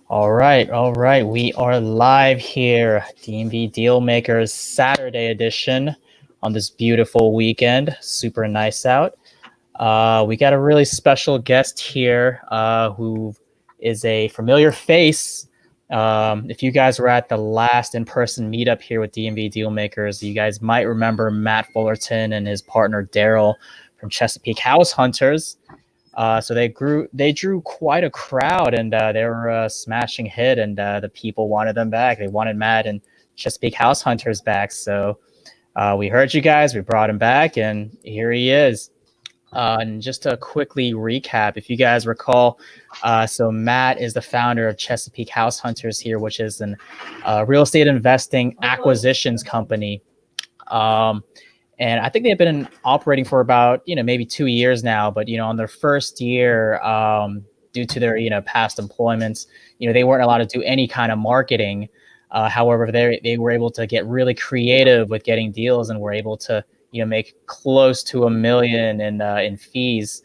All right. We are live here, DMV Dealmakers Saturday edition on this beautiful weekend. Super nice out. We got a really special guest here who is a familiar face. If you guys were at the last in-person meetup here with DMV Dealmakers, you guys might remember Matt Fullerton and his partner Daryl from Chesapeake House Hunters. So they drew quite a crowd, and they were a smashing hit, and the people wanted them back. They wanted Matt and Chesapeake House Hunters back. So we heard you guys, we brought him back, and here he is. And just to quickly recap, if you guys recall, so Matt is the founder of Chesapeake House Hunters here, which is an real estate investing acquisitions company. And I think they've been operating for about, maybe 2 years now. But, on their first year, due to their, past employments, they weren't allowed to do any kind of marketing. However, they were able to get really creative with getting deals and were able to, make close to $1 million in fees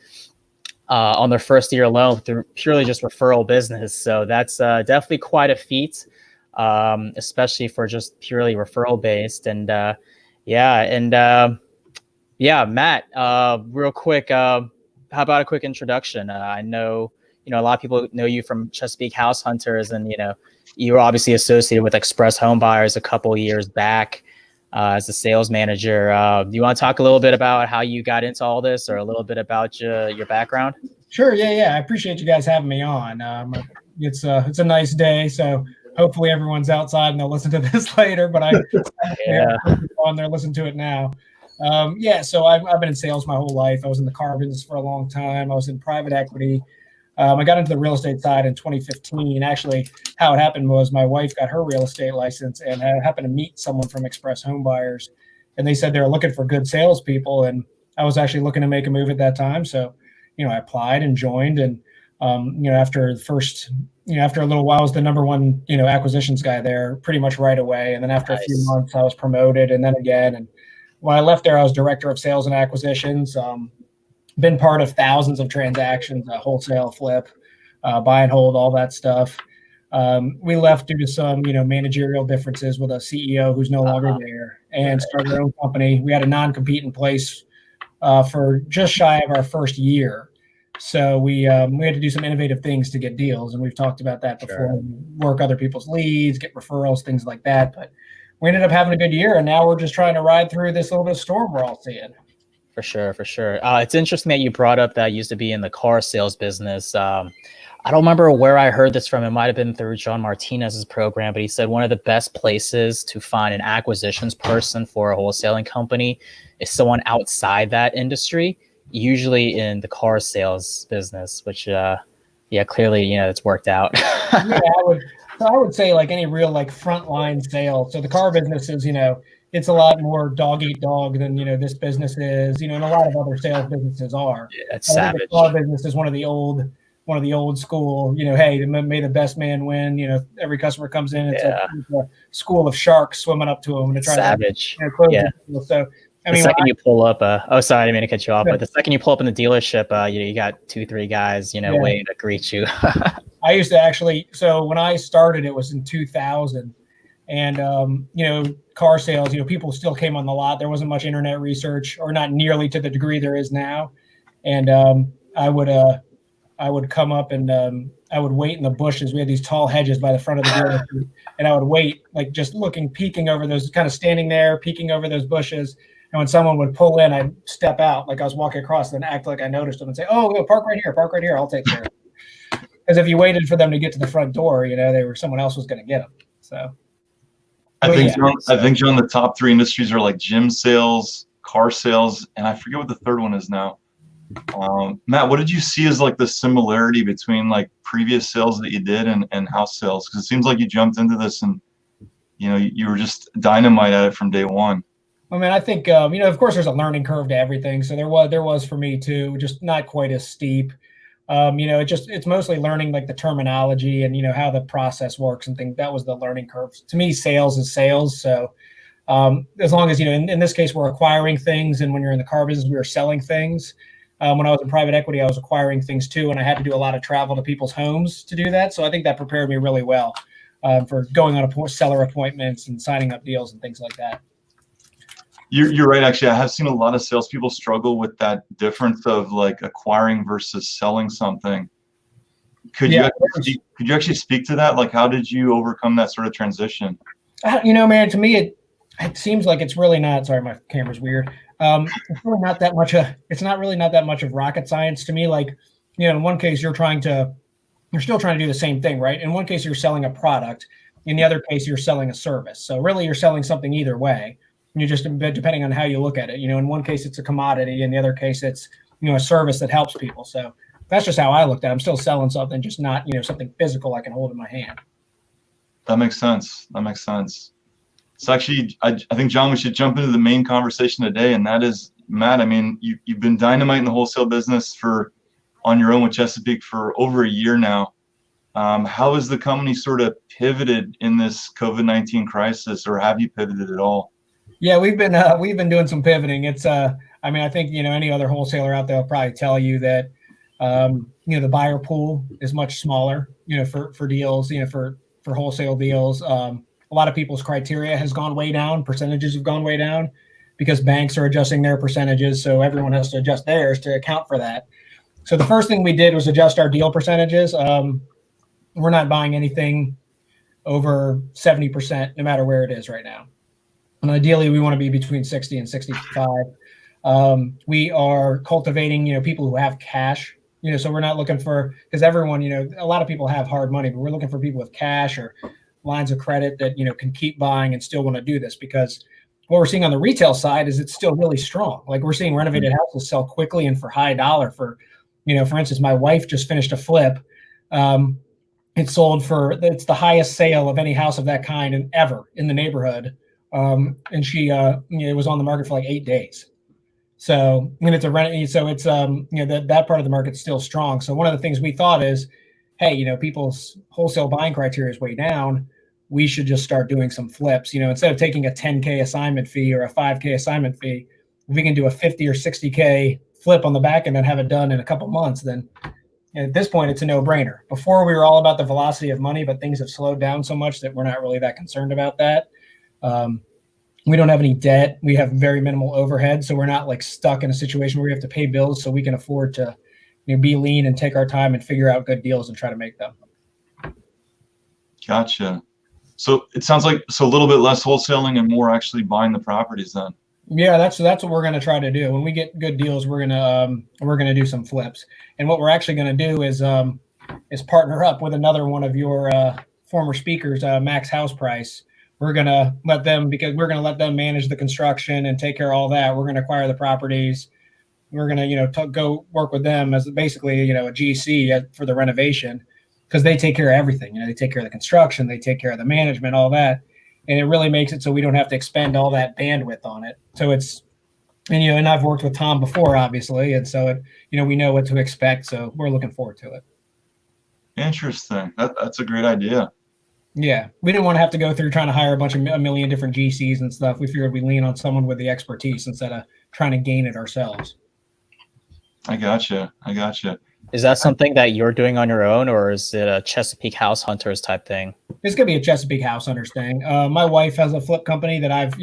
on their first year alone through purely just referral business. So that's definitely quite a feat, especially for just purely referral based. And Matt, real quick, how about a quick introduction? I know, a lot of people know you from Chesapeake House Hunters, and, you were obviously associated with Express Home Buyers a couple years back as a sales manager. Do you want to talk a little bit about how you got into all this, or a little bit about your background? Sure. Yeah. I appreciate you guys having me on. It's a nice day, so hopefully everyone's outside and they'll listen to this later, but on there, listen to it now. So I've been in sales my whole life. I was in the car business for a long time. I was in private equity. I got into the real estate side in 2015. Actually, how it happened was my wife got her real estate license, and I happened to meet someone from Express Home Buyers, and they said they were looking for good salespeople, and I was actually looking to make a move at that time. So, I applied and joined, and after a little while, I was the number one, acquisitions guy there pretty much right away. And then after a few months, I was promoted, and then again. And when I left there, I was director of sales and acquisitions. Been part of thousands of transactions, wholesale, flip, buy and hold, all that stuff. We left due to some, managerial differences with a CEO who's no longer there, and started our own company. We had a non-compete in place for just shy of our first year. So we had to do some innovative things to get deals, and we've talked about that before. Sure. Work other people's leads, get referrals, things like that. But we ended up having a good year, and now we're just trying to ride through this little bit of storm we're all seeing. For sure. It's interesting that you brought up that I used to be in the car sales business. I don't remember where I heard this from. It might have been through John Martinez's program, but he said one of the best places to find an acquisitions person for a wholesaling company is someone outside that industry, usually in the car sales business, which, clearly, it's worked out. I would say like any real frontline sales. So the car business is, it's a lot more dog eat dog than, this business is, and a lot of other sales businesses are. Yeah, it's savage. The car business is one of the old school, hey, may the best man win. Every customer comes in, it's a school of sharks swimming up to them to try savage. to close the deal. So the second you pull up, sorry, I didn't mean to cut you off, but the second you pull up in the dealership, you got 2-3 guys, waiting to greet you. I used to actually, so when I started, it was in 2000, and car sales, people still came on the lot. There wasn't much internet research, or not nearly to the degree there is now. And I would come up and I would wait in the bushes. We had these tall hedges by the front of the dealership, and I would wait, just peeking over those, kind of standing there, peeking over those bushes. And when someone would pull in, I'd step out like I was walking across, and act like I noticed them and say, "Oh, park right here. I'll take care of it." Because if you waited for them to get to the front door, someone else was going to get them. So. I think, John, the top 3 industries are like gym sales, car sales, and I forget what the third one is now. Matt, what did you see as the similarity between previous sales that you did and house sales? Because it seems like you jumped into this and, you were just dynamite at it from day one. I mean, I think, of course there's a learning curve to everything. So there was for me too, just not quite as steep. It's mostly learning the terminology and, how the process works and things. That was the learning curve. To me, sales is sales. So as long as, in this case, we're acquiring things. And when you're in the car business, we are selling things. When I was in private equity, I was acquiring things too, and I had to do a lot of travel to people's homes to do that. So I think that prepared me really well for going on seller appointments and signing up deals and things like that. You're right. Actually, I have seen a lot of salespeople struggle with that difference of like acquiring versus selling something. Could you actually speak to that? Like, how did you overcome that sort of transition? Man, to me, it seems like it's really not. Sorry, my camera's weird. It's really not that much. It's not really not that much of rocket science to me. Like, in one case, you're still trying to do the same thing, right? In one case, you're selling a product. In the other case, you're selling a service. So really, you're selling something either way. And you're just depending on how you look at it. In one case, it's a commodity. In the other case, it's a service that helps people. So that's just how I looked at it. I'm still selling something, just not something physical I can hold in my hand. That makes sense. So actually, I think, John, we should jump into the main conversation today, and that is, Matt, I mean, you've been dynamite in the wholesale business on your own with Chesapeake for over a year now. How has the company sort of pivoted in this COVID-19 crisis, or have you pivoted at all? Yeah, we've been doing some pivoting. It's I think any other wholesaler out there will probably tell you that the buyer pool is much smaller, for deals, for wholesale deals. A lot of people's criteria has gone way down. Percentages have gone way down because banks are adjusting their percentages. So everyone has to adjust theirs to account for that. So the first thing we did was adjust our deal percentages. We're not buying anything over 70%, no matter where it is right now. And ideally, we want to be between 60 and 65. We are cultivating, people who have cash, so we're not looking for, because everyone, a lot of people have hard money, but we're looking for people with cash or lines of credit that, can keep buying and still want to do this, because what we're seeing on the retail side is it's still really strong. Like, we're seeing renovated houses sell quickly and for high dollar. For instance, my wife just finished a flip. It sold it's the highest sale of any house of that kind ever in the neighborhood. And she, it was on the market for like 8 days. So, it's a rent. So it's, that part of the market's still strong. So one of the things we thought is, hey, people's wholesale buying criteria is way down. We should just start doing some flips. Instead of taking a 10K assignment fee or a 5K assignment fee, if we can do a 50 or 60K flip on the back end and have it done in a couple months, then at this point, it's a no-brainer. Before, we were all about the velocity of money, but things have slowed down so much that we're not really that concerned about that. We don't have any debt. We have very minimal overhead, so we're not like stuck in a situation where we have to pay bills, so we can afford to be lean and take our time and figure out good deals and try to make them. Gotcha. So it sounds like a little bit less wholesaling and more actually buying the properties then. Yeah, that's what we're going to try to do. When we get good deals, we're gonna do some flips. And what we're actually going to do is partner up with another one of your former speakers, Max House Price. We're going to let them manage the construction and take care of all that. We're going to acquire the properties. We're going to, go work with them as basically, a GC for the renovation, because they take care of everything. They take care of the construction, they take care of the management, all that. And it really makes it so we don't have to expend all that bandwidth on it. So it's, and I've worked with Tom before, obviously. And so, we know what to expect. So we're looking forward to it. Interesting. That's a great idea. Yeah, we didn't want to have to go through trying to hire a million different GCs and stuff. We figured we'd lean on someone with the expertise instead of trying to gain it ourselves. I gotcha. Is that something that you're doing on your own, or is it a Chesapeake House Hunters type thing? It's going to be a Chesapeake House Hunters thing. My wife has a flip company that I've,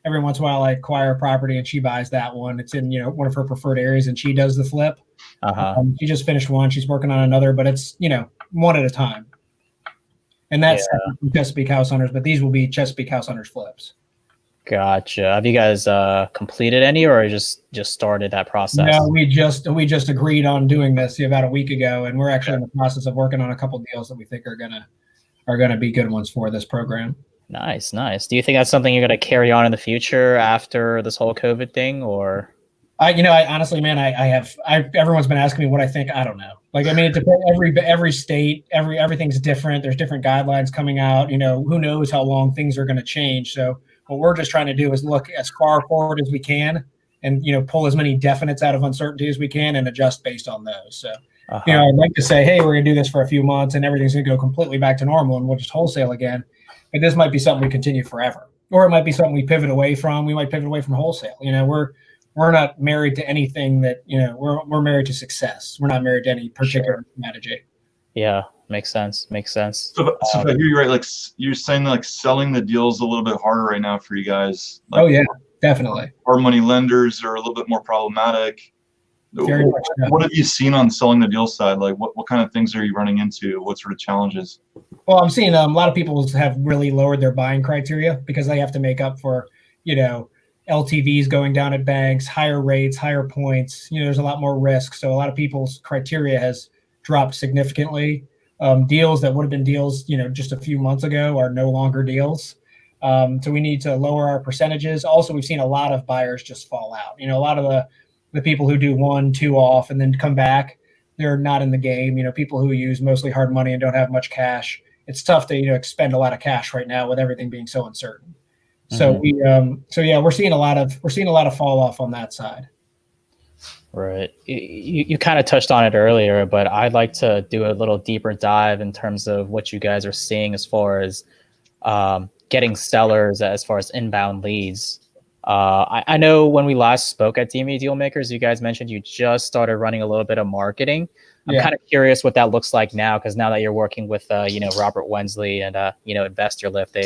every once in a while I acquire a property and she buys that one. It's in, one of her preferred areas and she does the flip. She just finished one. She's working on another, but it's, one at a time. And that's Chesapeake House Hunters, but these will be Chesapeake House Hunters flips. Gotcha. Have you guys completed any, or just started that process? No, we just agreed on doing this about a week ago, and we're actually in the process of working on a couple deals that we think are gonna be good ones for this program. Nice. Do you think that's something you're gonna carry on in the future after this whole COVID thing, or? I honestly, man, everyone's been asking me what I think. I don't know. Like, it depends. Every state, everything's different. There's different guidelines coming out. Who knows how long things are going to change. So what we're just trying to do is look as far forward as we can, and pull as many definites out of uncertainty as we can, and adjust based on those. So I'd like to say, hey, we're gonna do this for a few months, and everything's gonna go completely back to normal, and we'll just wholesale again. But this might be something we continue forever, or it might be something we pivot away from. We might pivot away from wholesale. we're not married to anything that, we're married to success. We're not married to any particular strategy. Yeah, makes sense. Makes sense. So if I hear you right, like you're saying like selling the deals a little bit harder right now for you guys. Like, oh yeah, definitely. Hard money lenders are a little bit more problematic. Very much so. What have you seen on selling the deal side? Like what kind of things are you running into? What sort of challenges? Well, I'm seeing a lot of people have really lowered their buying criteria because they have to make up for, LTVs going down at banks, higher rates, higher points. There's a lot more risk. So a lot of people's criteria has dropped significantly. Deals that would have been deals, just a few months ago are no longer deals. So we need to lower our percentages. Also, we've seen a lot of buyers just fall out. A lot of the people who do 1, 2 off and then come back, they're not in the game. People who use mostly hard money and don't have much cash. It's tough to expend a lot of cash right now with everything being so uncertain. So we're seeing a lot of fall off on that side. Right. You kind of touched on it earlier, but I'd like to do a little deeper dive in terms of what you guys are seeing as far as getting sellers, as far as inbound leads. I know when we last spoke at DMV Dealmakers, you guys mentioned you just started running a little bit of marketing. I'm kind of curious what that looks like now, because now that you're working with Robert Wensley and Investor Lift,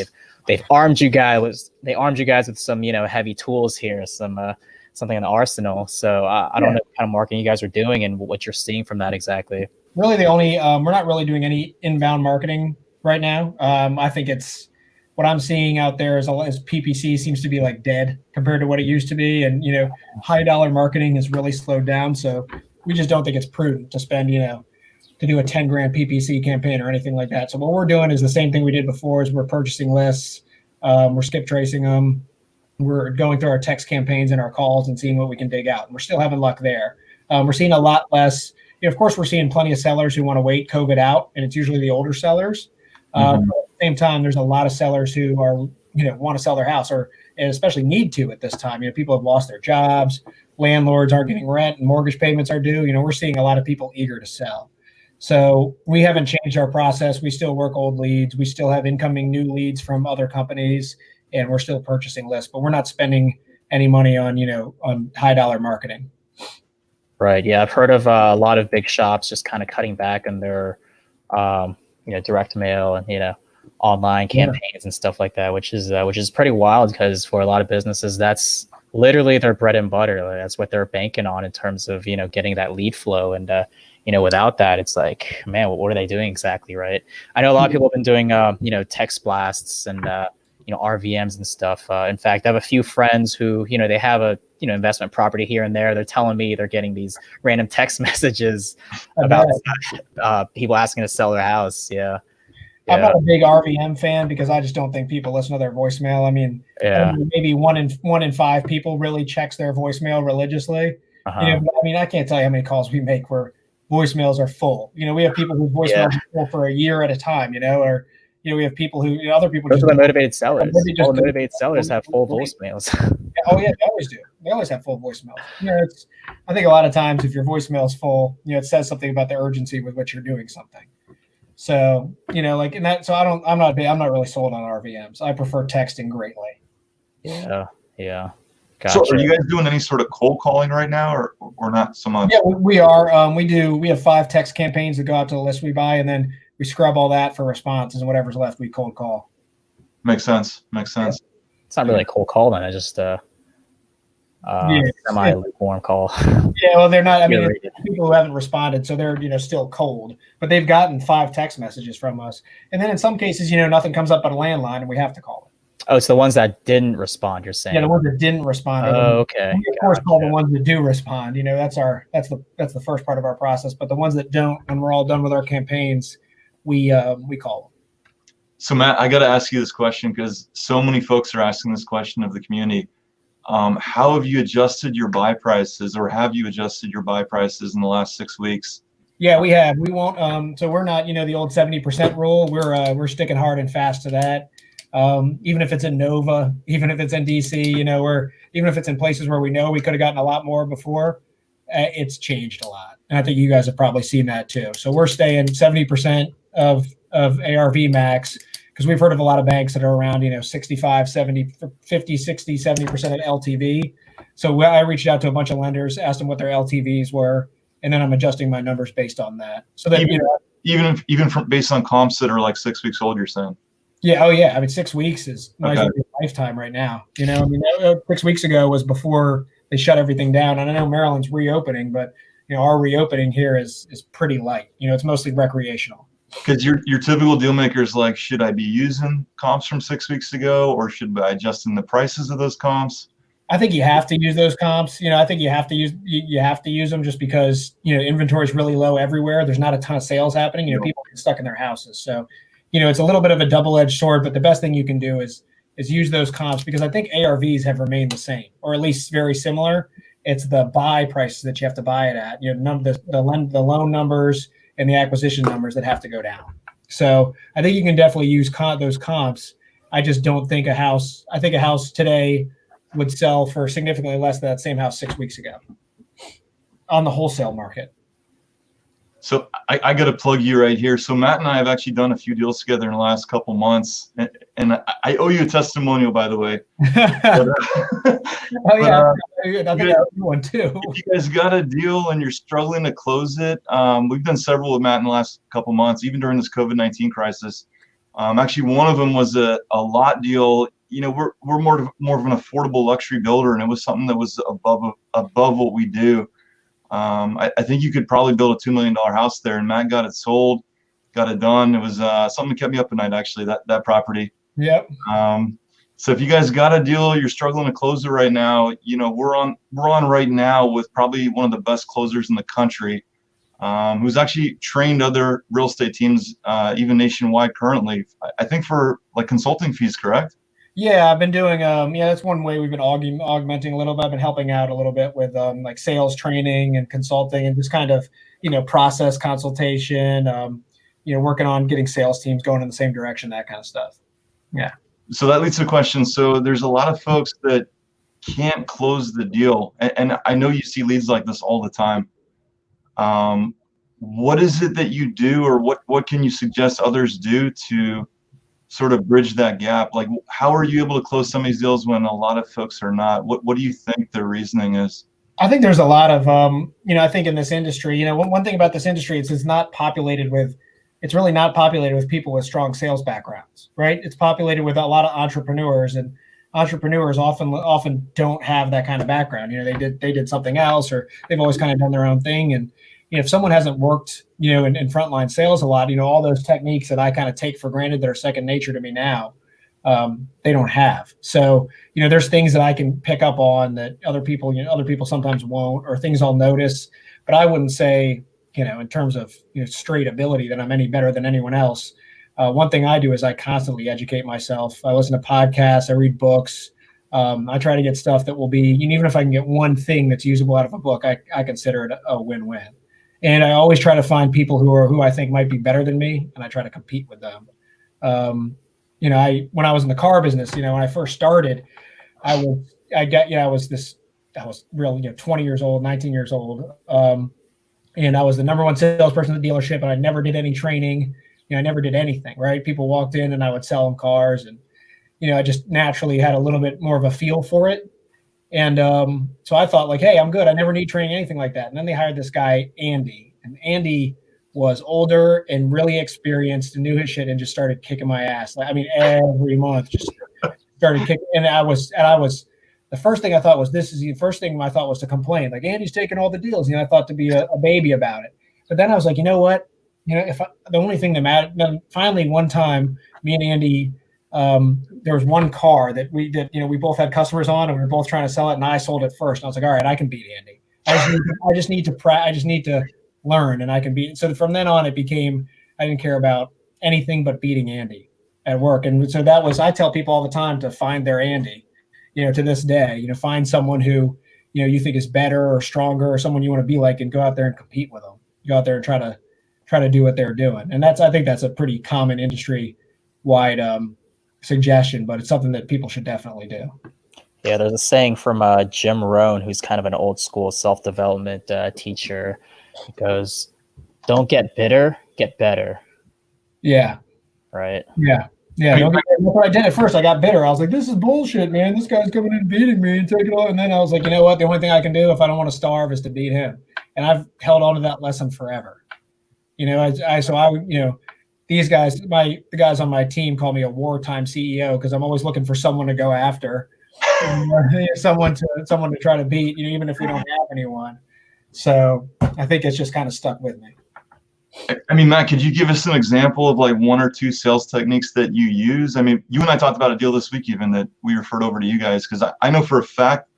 they've armed you guys with some heavy tools here, something in the arsenal. So I don't know what kind of marketing you guys are doing and what you're seeing from that exactly. Really, we're not really doing any inbound marketing right now. I think what I'm seeing out there is PPC seems to be like dead compared to what it used to be, and high dollar marketing has really slowed down. So we just don't think it's prudent to spend to do a 10 grand PPC campaign or anything like that. So what we're doing is the same thing we did before. Is we're purchasing lists, we're skip tracing them, we're going through our text campaigns and our calls and seeing what we can dig out. And we're still having luck there. We're seeing a lot less. Of course, we're seeing plenty of sellers who want to wait COVID out, and it's usually the older sellers. But at the same time, there's a lot of sellers who are want to sell their house and especially need to at this time. People have lost their jobs, landlords aren't getting rent, and mortgage payments are due. We're seeing a lot of people eager to sell. So we haven't changed our process. We still work old leads. We still have incoming new leads from other companies, and we're still purchasing lists, but we're not spending any money on high dollar marketing. Right. Yeah, I've heard of a lot of big shops just kind of cutting back on their direct mail and online campaigns and stuff like that, which is pretty wild, because for a lot of businesses that's literally their bread and butter. That's what they're banking on in terms of getting that lead flow, and without that, it's like, man, what are they doing exactly, right? I know a lot of people have been doing text blasts and RVMs and stuff. In fact, I have a few friends who they have a investment property here and there. They're telling me they're getting these random text messages about people asking to sell their house. Yeah. I'm not a big RVM fan because I just don't think people listen to their voicemail. I mean, maybe one in 5 people really checks their voicemail religiously. I can't tell you how many calls we make where voicemails are full. We have people whose voicemails are full for a year at a time. Or we have people who other people. Those are the motivated sellers. All the motivated sellers have full voicemails. Oh yeah, they always do. They always have full voicemails. I think a lot of times if your voicemail is full, it says something about the urgency with which you're doing something. So, in that, so I'm not really sold on RVMs. I prefer texting greatly. Yeah. Yeah. Gotcha. So are you guys doing any sort of cold calling right now or not so much? Yeah, we are. We have 5 text campaigns that go out to the list we buy, and then we scrub all that for responses, and whatever's left, we cold call. Makes sense. Yeah. It's not really a cold call then. It's just semi-lukewarm call. Yeah, well, they're not. I mean, people who haven't responded, so they're still cold. But they've gotten 5 text messages from us, and then in some cases, nothing comes up but a landline, and we have to call it. Oh, it's the ones that didn't respond. You're saying? Yeah, the ones that didn't respond. Oh, okay. We of course call the ones that do respond. That's the first part of our process. But the ones that don't, when we're all done with our campaigns, we call them. So Matt, I got to ask you this question because so many folks are asking this question of the community. How have you adjusted your buy prices, or have you adjusted your buy prices in the last 6 weeks? Yeah, we have. We won't. So we're not, the old 70% rule. We're sticking hard and fast to that. Even if it's in Nova, even if it's in DC, even if it's in places where we know we could have gotten a lot more before, it's changed a lot. And I think you guys have probably seen that too. So we're staying 70% of ARV max, because we've heard of a lot of banks that are around, 65, 70, 50, 60, 70% of LTV. So I reached out to a bunch of lenders, asked them what their LTVs were, and then I'm adjusting my numbers based on that. So that, even from based on comps that are like 6 weeks old, you're saying? Yeah. Oh yeah. I mean, 6 weeks is might as well be a lifetime right now. 6 weeks ago was before they shut everything down. And I know Maryland's reopening, but our reopening here is pretty light. It's mostly recreational. Because your typical deal maker is like, should I be using comps from 6 weeks ago, or should I adjust in the prices of those comps? I think you have to use those comps. I think you have to use them just because inventory is really low everywhere. There's not a ton of sales happening. People get stuck in their houses, so it's a little bit of a double-edged sword. But the best thing you can do is use those comps, because I think ARVs have remained the same, or at least very similar. It's the buy prices that you have to buy it at. The loan numbers and the acquisition numbers that have to go down. So I think you can definitely use those comps. I just don't think a house today would sell for significantly less than that same house 6 weeks ago on the wholesale market. So I got to plug you right here. So Matt and I have actually done a few deals together in the last couple months, and I owe you a testimonial, by the way. I think I owe you one too. If you guys got a deal and you're struggling to close it, we've done several with Matt in the last couple months, even during this COVID-19 crisis. Actually, one of them was a lot deal. We're more of an affordable luxury builder, and it was something that was above what we do. I think you could probably build a $2 million house there, and Matt got it sold, got it done. It was something that kept me up at night, actually, that property. Yep. So if you guys got a deal, you're struggling to close it right now, we're on right now with probably one of the best closers in the country, who's actually trained other real estate teams, even nationwide currently, I think for like consulting fees, correct? Yeah, I've been doing, that's one way we've been augmenting a little bit. I've been helping out a little bit with like sales training and consulting, and just kind of, process consultation, working on getting sales teams going in the same direction, that kind of stuff. Yeah. So that leads to a question. So there's a lot of folks that can't close the deal. And I know you see leads like this all the time. What is it that you do, or what can you suggest others do to sort of bridge that gap? Like, how are you able to close some of these deals when a lot of folks are not? What do you think their reasoning is? I think there's a lot of, I think in this industry, one thing about this industry is it's really not populated with people with strong sales backgrounds, right? It's populated with a lot of entrepreneurs, and entrepreneurs often don't have that kind of background. They did something else, or they've always kind of done their own thing. And if someone hasn't worked, in frontline sales a lot, all those techniques that I kind of take for granted that are second nature to me now, they don't have. So, there's things that I can pick up on that other people sometimes won't, or things I'll notice, but I wouldn't say, in terms of straight ability, that I'm any better than anyone else. One thing I do is I constantly educate myself. I listen to podcasts, I read books. I try to get stuff that will be, even if I can get one thing that's usable out of a book, I consider it a win-win. And I always try to find people who I think might be better than me, and I try to compete with them. When I was in the car business, when I first started, I was real, 20 years old, 19 years old. And I was the number one salesperson at the dealership, and I never did any training. I never did anything, right? People walked in and I would sell them cars, and, I just naturally had a little bit more of a feel for it. And so I thought, like, hey, I'm good. I never need training, anything like that. And then they hired this guy, Andy, and Andy was older and really experienced and knew his shit, and just started kicking my ass. Every month just started kicking. And I was the first thing I thought was, to complain. Like, Andy's taking all the deals. I thought to be a baby about it. But then I was like, you know what? The only thing that mattered. Then finally, one time, me and Andy, there was one car that we both had customers on, and we were both trying to sell it, and I sold it first. And I was like, all right, I can beat Andy. I just need to learn, and I can beat. So from then on, it became, I didn't care about anything but beating Andy at work. And so I tell people all the time to find their Andy. To this day, find someone who, you think is better or stronger, or someone you want to be like, and go out there and compete with them. Go out there and try to do what they're doing. And I think that's a pretty common industry-wide suggestion, but it's something that people should definitely do. Yeah, there's a saying from Jim Rohn, who's kind of an old school self-development teacher. He goes, "Don't get bitter, get better." Yeah. Right. Yeah. Yeah, that's what I did at first. I got bitter. I was like, "This is bullshit, man. This guy's coming in and beating me and taking all." And then I was like, "You know what? The only thing I can do if I don't want to starve is to beat him." And I've held on to that lesson forever. These guys, the guys on my team call me a wartime CEO because I'm always looking for someone to go after, someone to try to beat. Even if we don't have anyone. So I think it's just kind of stuck with me. I mean, Matt, could you give us an example of like one or two sales techniques that you use? I mean, you and I talked about a deal this week even that we referred over to you guys because I know for a fact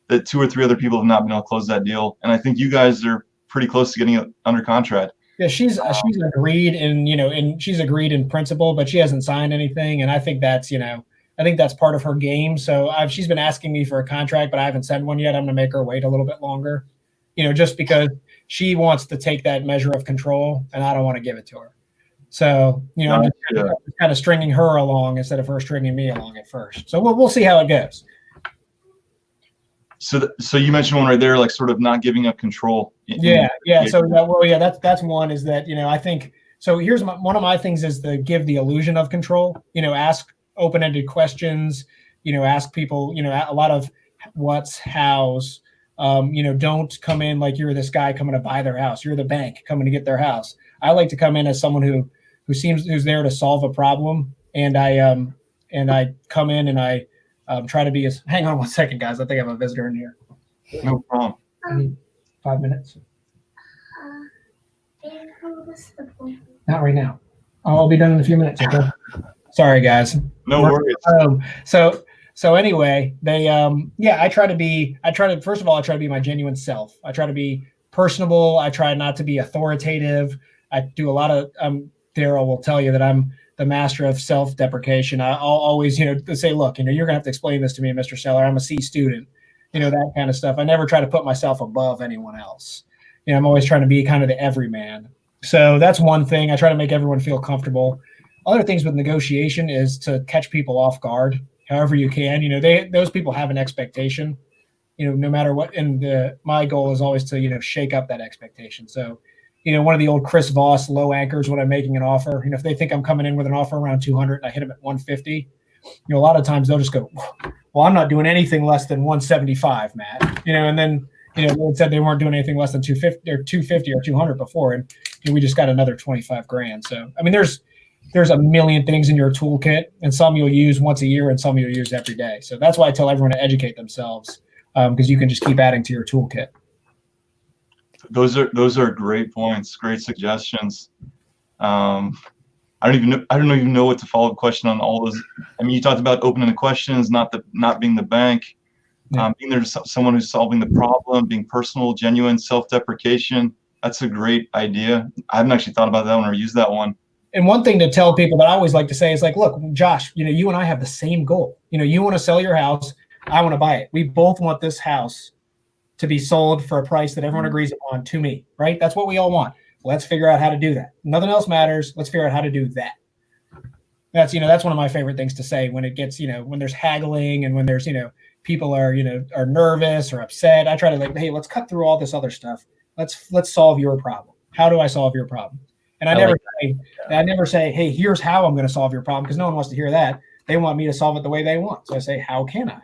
that 2 or 3 other people have not been able to close that deal. And I think you guys are pretty close to getting it under contract. Yeah, she's agreed and she's agreed in principle, but she hasn't signed anything. And I think that's part of her game. So she's been asking me for a contract, but I haven't sent one yet. I'm going to make her wait a little bit longer, just because she wants to take that measure of control and I don't want to give it to her. So, I'm just kind of stringing her along instead of her stringing me along at first. So we'll see how it goes. So you mentioned one right there, like sort of not giving up control. Yeah. So that's one is that, I think, so here's one of my things is to give the illusion of control, ask open-ended questions, ask people, a lot of what's, how's, don't come in like you're this guy coming to buy their house. You're the bank coming to get their house. I like to come in as someone who's there to solve a problem. And I come in and I try to be hang on one second, guys. I think I have a visitor in here. No problem. I need 5 minutes. Not right now. I'll be done in a few minutes. Okay? Sorry, guys. No worries. So anyway, I try to be my genuine self. I try to be personable. I try not to be authoritative. I do a lot of, Daryl will tell you that I'm the master of self-deprecation. I'll always, say, look, you're going to have to explain this to me, Mr. Seller. I'm a C student, that kind of stuff. I never try to put myself above anyone else. I'm always trying to be kind of the everyman. So that's one thing. I try to make everyone feel comfortable. Other things with negotiation is to catch people off guard however you can. Those people have an expectation, no matter what. And my goal is always to, shake up that expectation. So, one of the old Chris Voss low anchors when I'm making an offer, if they think I'm coming in with an offer around 200 and I hit them at 150, a lot of times they'll just go, well, I'm not doing anything less than 175, Matt, and then, they said they weren't doing anything less than 250 or 200 before. And we just got another 25 grand. So, I mean, there's a million things in your toolkit, and some you'll use once a year and some you'll use every day. So that's why I tell everyone to educate themselves, because you can just keep adding to your toolkit. Those are great points, great suggestions. I don't even know what to follow up question on all those. I mean, you talked about opening the questions, not being the bank, being there to someone who's solving the problem, being personal, genuine, self-deprecation. That's a great idea. I haven't actually thought about that one or used that one. And one thing to tell people that I always like to say is like, look, Josh, you and I have the same goal. You want to sell your house. I want to buy it. We both want this house to be sold for a price that everyone agrees upon to me, right? That's what we all want. Let's figure out how to do that. Nothing else matters. Let's figure out how to do that. That's one of my favorite things to say when it gets, when there's haggling and when there's, people are nervous or upset. I try to hey, let's cut through all this other stuff. Let's solve your problem. How do I solve your problem? And I never say, hey, here's how I'm going to solve your problem, because no one wants to hear that. They want me to solve it the way they want. So I say, how can I?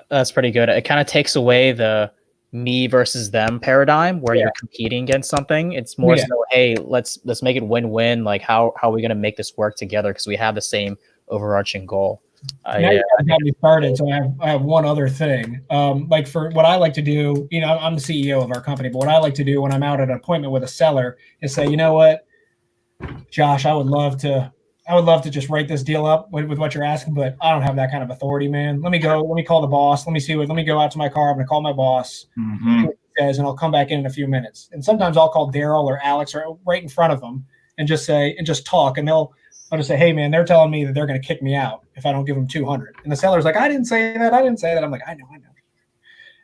That's pretty good. It kind of takes away the me versus them paradigm where you're competing against something. It's more so, hey, let's make it win-win. Like how are we going to make this work together? Because we have the same overarching goal. Now you got me started. So I have one other thing. Like for what I like to do, I'm the CEO of our company, but what I like to do when I'm out at an appointment with a seller is say, you know what, Josh, I would love to just write this deal up with what you're asking, but I don't have that kind of authority, man. Let me call the boss. Let me go out to my car. I'm going to call my boss, see what he says, and I'll come back in a few minutes. And sometimes I'll call Daryl or Alex or right in front of them and just talk. And I'll just say, hey, man, they're telling me that they're going to kick me out if I don't give them 200. And the seller's like, I didn't say that. I'm like, I know.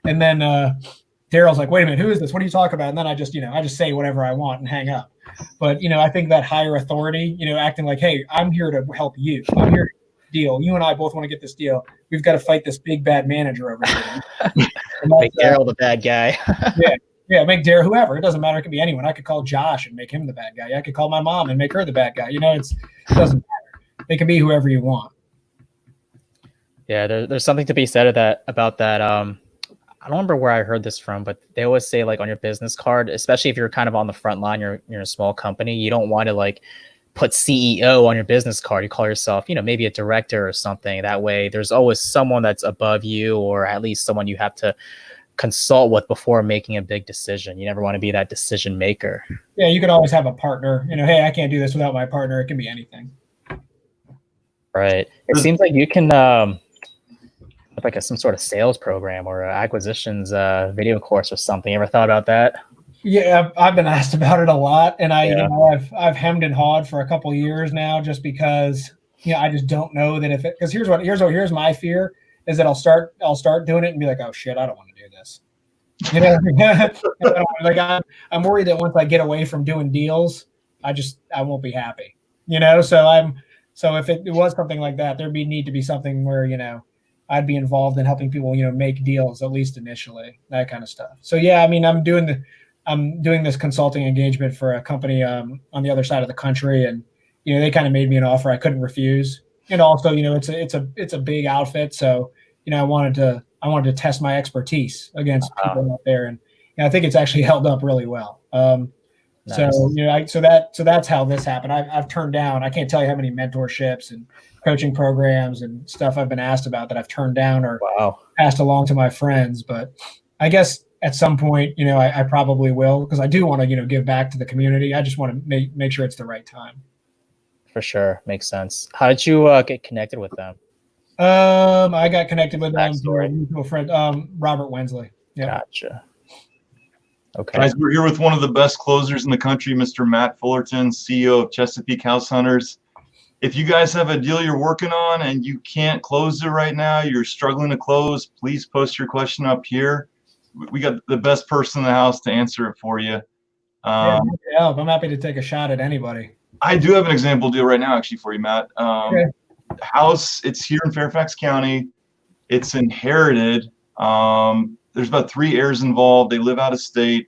And then Daryl's like, wait a minute, who is this? What are you talking about? And then I just say whatever I want and hang up. But, I think that higher authority, acting like, hey, I'm here to help you. I'm here to deal. You and I both want to get this deal. We've got to fight this big bad manager over here. Make Daryl the bad guy. Yeah, make Daryl whoever. It doesn't matter. It could be anyone. I could call Josh and make him the bad guy. I could call my mom and make her the bad guy. It doesn't They can be whoever you want. Yeah, there's something to be said about that. I don't remember where I heard this from, but they always say like on your business card, especially if you're kind of on the front line, you're a small company, you don't want to like put CEO on your business card. You call yourself, maybe a director or something. That way there's always someone that's above you, or at least someone you have to consult with before making a big decision. You never want to be that decision maker. Yeah, you could always have a partner. Hey, I can't do this without my partner. It can be anything. Right. It seems like you can have like some sort of sales program or acquisitions video course or something. You ever thought about that? Yeah, I've been asked about it a lot, and I've hemmed and hawed for a couple of years now, just because I just don't know that because here's my fear is that I'll start doing it and be like, oh shit, I don't want to do this. Like I'm worried that once I get away from doing deals, I won't be happy. So if it was something like that, there'd need to be something where I'd be involved in helping people make deals, at least initially, that kind of stuff. So yeah, I mean, I'm doing this consulting engagement for a company on the other side of the country, and they kind of made me an offer I couldn't refuse. And also, it's a big outfit, so I wanted to test my expertise against people out there, and I think it's actually held up really well. Nice. So that's how this happened. I've turned down, I can't tell you how many mentorships and coaching programs and stuff I've been asked about that I've turned down or passed along to my friends. But I guess at some point, I probably will, because I do want to, give back to the community. I just want to make sure it's the right time. For sure. Makes sense. How did you get connected with them? I got connected with them through a mutual friend, Robert Wensley. Yep. Gotcha. Okay. Guys, we're here with one of the best closers in the country, Mr. Matt Fullerton, CEO of Chesapeake House Hunters. If you guys have a deal you're working on and you can't close it right now, you're struggling to close, please post your question up here. We got the best person in the house to answer it for you. I'm happy to take a shot at anybody. I do have an example deal right now, actually, for you, Matt. House, it's here in Fairfax County. It's inherited. There's about 3 heirs involved. They live out of state,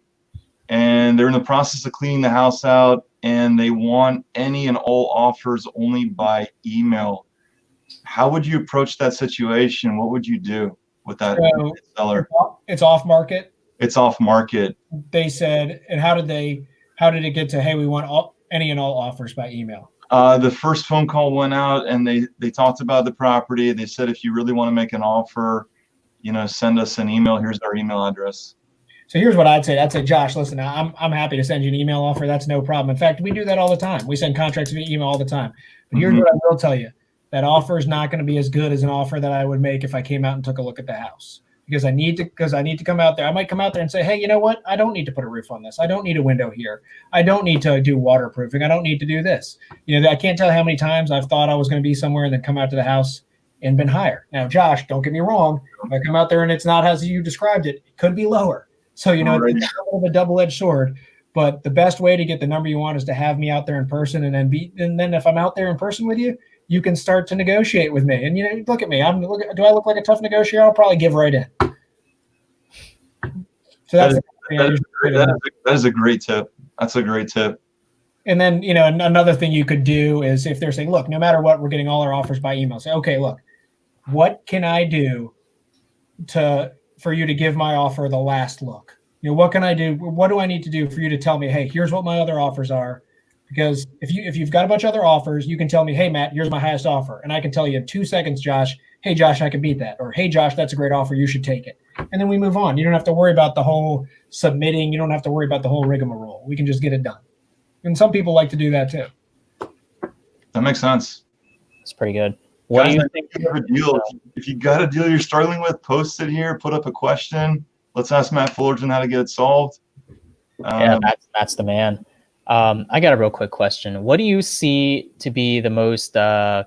and they're in the process of cleaning the house out, and they want any and all offers only by email. How would you approach that situation? What would you do with that seller? It's off market. It's off market. They said, and how did it get to, hey, we want any and all offers by email? The first phone call went out, and they talked about the property. They said, if you really want to make an offer, send us an email. Here's our email address. So here's what I'd say. I'd say, Josh, listen, I'm happy to send you an email offer. That's no problem. In fact, we do that all the time. We send contracts via email all the time. But here's what I will tell you. That offer is not going to be as good as an offer that I would make if I came out and took a look at the house. Because I need to come out there. I might come out there and say, hey, you know what? I don't need to put a roof on this. I don't need a window here. I don't need to do waterproofing. I don't need to do this. I can't tell how many times I've thought I was going to be somewhere and then come out to the house and been higher. Now, Josh, don't get me wrong. If I come out there and it's not as you described it, it could be lower. So, it's a little bit of a double-edged sword. But the best way to get the number you want is to have me out there in person, and then if I'm out there in person with you, you can start to negotiate with me. And look at me. Do I look like a tough negotiator? I'll probably give right in. So that is a great tip. That's a great tip. And then, another thing you could do is, if they're saying, look, no matter what, we're getting all our offers by email. Say, okay, look, what can I do for you to give my offer the last look? What can I do? What do I need to do for you to tell me, hey, here's what my other offers are? Because if you've got a bunch of other offers, you can tell me, hey, Matt, here's my highest offer. And I can tell you in 2 seconds, Josh, hey, Josh, I can beat that. Or, hey, Josh, that's a great offer. You should take it. And then we move on. You don't have to worry about the whole submitting. You don't have to worry about the whole rigmarole. We can just get it done. And some people like to do that too. That makes sense. It's pretty good. What do you think? You have a deal. If you got a deal you're struggling with, post it here, put up a question. Let's ask Matt Fullerton how to get it solved. Yeah, that's the man. I got a real quick question. What do you see to be the most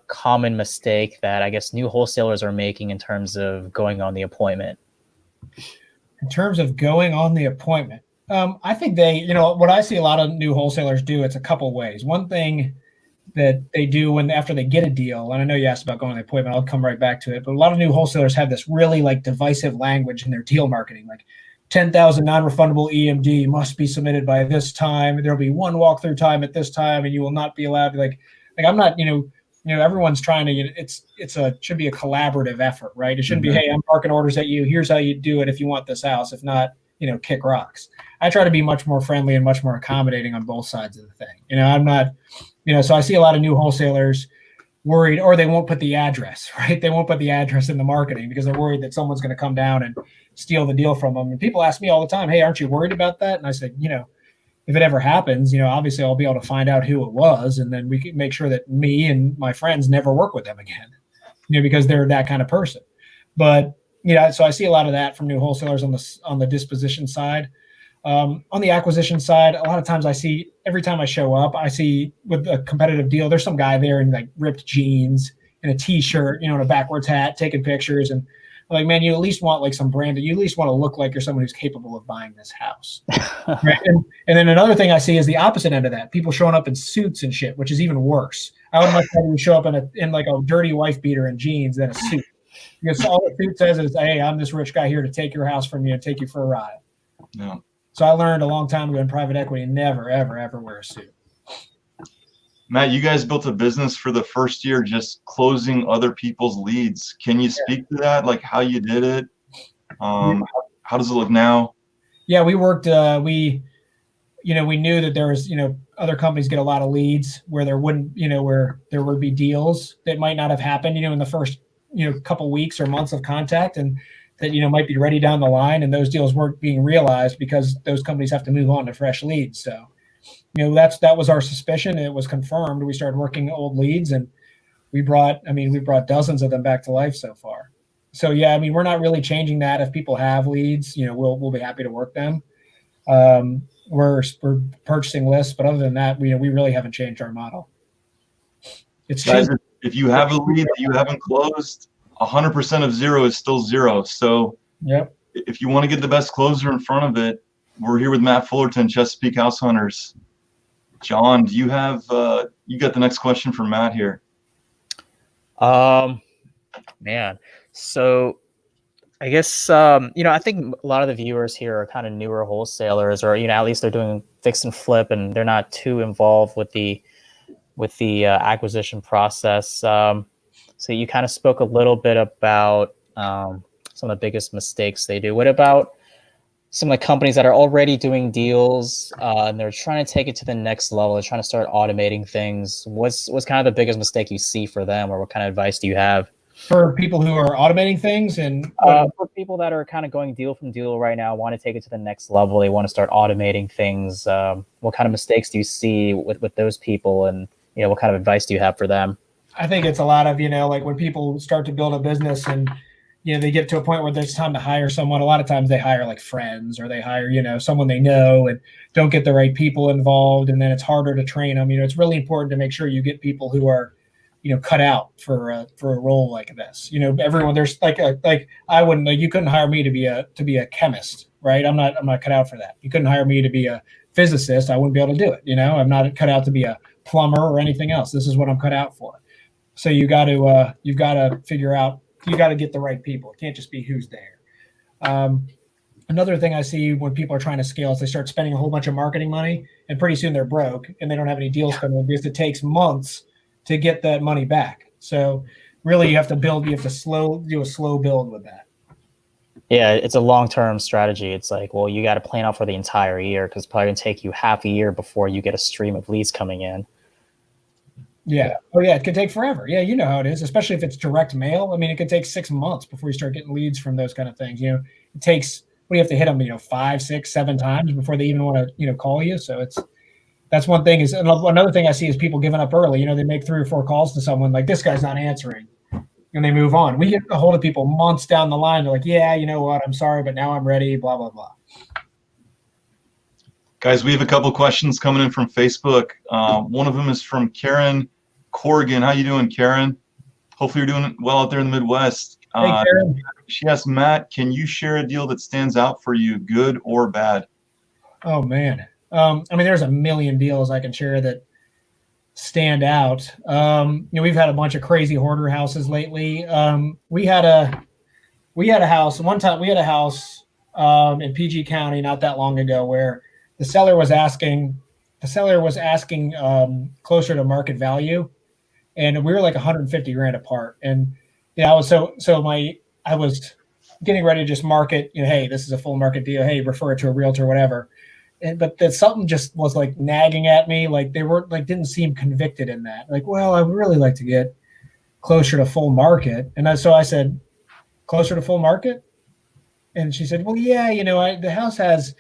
common mistake that I guess new wholesalers are making in terms of going on the appointment? In terms of going on the appointment, I think what I see a lot of new wholesalers do, it's a couple ways. One thing that they do after they get a deal, and I know you asked about going on the appointment, I'll come right back to it, but a lot of new wholesalers have this really divisive language in their deal marketing, like 10,000 non-refundable EMD must be submitted by this time. There'll be one walkthrough time at this time, and you will not be allowed to I'm not, everyone's trying to get should be a collaborative effort, right? It shouldn't be, hey, I'm marking orders at you. Here's how you do it if you want this house. If not, kick rocks. I try to be much more friendly and much more accommodating on both sides of the thing. I'm not, so I see a lot of new wholesalers worried, or they won't put the address, right? They won't put the address in the marketing because they're worried that someone's going to come down and steal the deal from them. And people ask me all the time, hey, aren't you worried about that? And I said, if it ever happens, obviously I'll be able to find out who it was, and then we can make sure that me and my friends never work with them again, because they're that kind of person. But so I see a lot of that from new wholesalers on the disposition side. On the acquisition side, a lot of times every time I show up, I see with a competitive deal, there's some guy there in like ripped jeans and a t-shirt, and a backwards hat, taking pictures. And I'm like, man, you at least want like some branded, you at least want to look like you're someone who's capable of buying this house. Right? And then another thing I see is the opposite end of that. People showing up in suits and shit, which is even worse. I would much rather show up in like a dirty wife beater and jeans than a suit. Because all the suit says is, hey, I'm this rich guy here to take your house from you and take you for a ride. Yeah. So I learned a long time ago in private equity, never, ever, ever wear a suit. Matt, you guys built a business for the first year just closing other people's leads. Can you speak to that, like how you did it? How does it look now? Yeah, we worked, we knew that there was, other companies get a lot of leads where there wouldn't, where there would be deals that might not have happened, in the first, couple weeks or months of contact, and that, might be ready down the line, and those deals weren't being realized because those companies have to move on to fresh leads. So, that was our suspicion. It was confirmed. We started working old leads, and we brought dozens of them back to life so far. So yeah, we're not really changing that. If people have leads, we'll be happy to work them. We're purchasing lists, but other than that, we really haven't changed our model. It's guys, if you have a lead that you haven't closed, 100% of zero is still zero. So yep. If you want to get the best closer in front of it, we're here with Matt Fullerton, Chesapeake House Hunters. John, do you have you got the next question for Matt here? Man, so I guess I think a lot of the viewers here are kind of newer wholesalers, or at least they're doing fix and flip, and they're not too involved with the acquisition process. So you kind of spoke a little bit about some of the biggest mistakes they do. What about some of the companies that are already doing deals and they're trying to take it to the next level? They're trying to start automating things. What's kind of the biggest mistake you see for them, or what kind of advice do you have? For people who are automating things, and for people that are kind of going deal from deal right now, want to take it to the next level, they want to start automating things. What kind of mistakes do you see with those people, and what kind of advice do you have for them? I think it's a lot of, like when people start to build a business and, they get to a point where there's time to hire someone. A lot of times they hire like friends, or they hire, someone they know, and don't get the right people involved. And then it's harder to train them. It's really important to make sure you get people who are, cut out for a role like this. Everyone, there's I wouldn't, you couldn't hire me to be a chemist, right? I'm not cut out for that. You couldn't hire me to be a physicist. I wouldn't be able to do it. I'm not cut out to be a plumber or anything else. This is what I'm cut out for. So you've got to figure out, you got to get the right people. It can't just be who's there. Another thing I see when people are trying to scale is they start spending a whole bunch of marketing money, and pretty soon they're broke and they don't have any deals coming, because it takes months to get that money back. So really you have to do a slow build with that. Yeah, it's a long-term strategy. It's like, well, you got to plan out for the entire year, because it's probably going to take you half a year before you get a stream of leads coming in. Yeah. Oh, yeah. It could take forever. Yeah. You know how it is, especially if it's direct mail. It could take 6 months before you start getting leads from those kind of things. It takes, what do you have to hit them, 5, 6, 7 times before they even want to, call you. So that's one thing. Another thing I see is people giving up early. They make 3 or 4 calls to someone, like, this guy's not answering, and they move on. We get a hold of people months down the line. They're like, yeah, you know what? I'm sorry, but now I'm ready, blah, blah, blah. Guys, we have a couple questions coming in from Facebook. One of them is from Karen Corrigan. How you doing, Karen? Hopefully you're doing well out there in the Midwest. Hey, Karen. She asked, Matt, can you share a deal that stands out for you, good or bad? Oh, man. There's a million deals I can share that stand out. We've had a bunch of crazy hoarder houses lately. We had a house one time. We had a house in PG County not that long ago where the seller was asking closer to market value, and we were like 150 grand apart. And I was I was getting ready to just market, hey, this is a full market deal. Hey, refer it to a realtor, whatever. But that something just was like nagging at me. Like they were like, didn't seem convicted in that. Like, well, I would really like to get closer to full market. And so I said, closer to full market? And she said, well, yeah, the house has,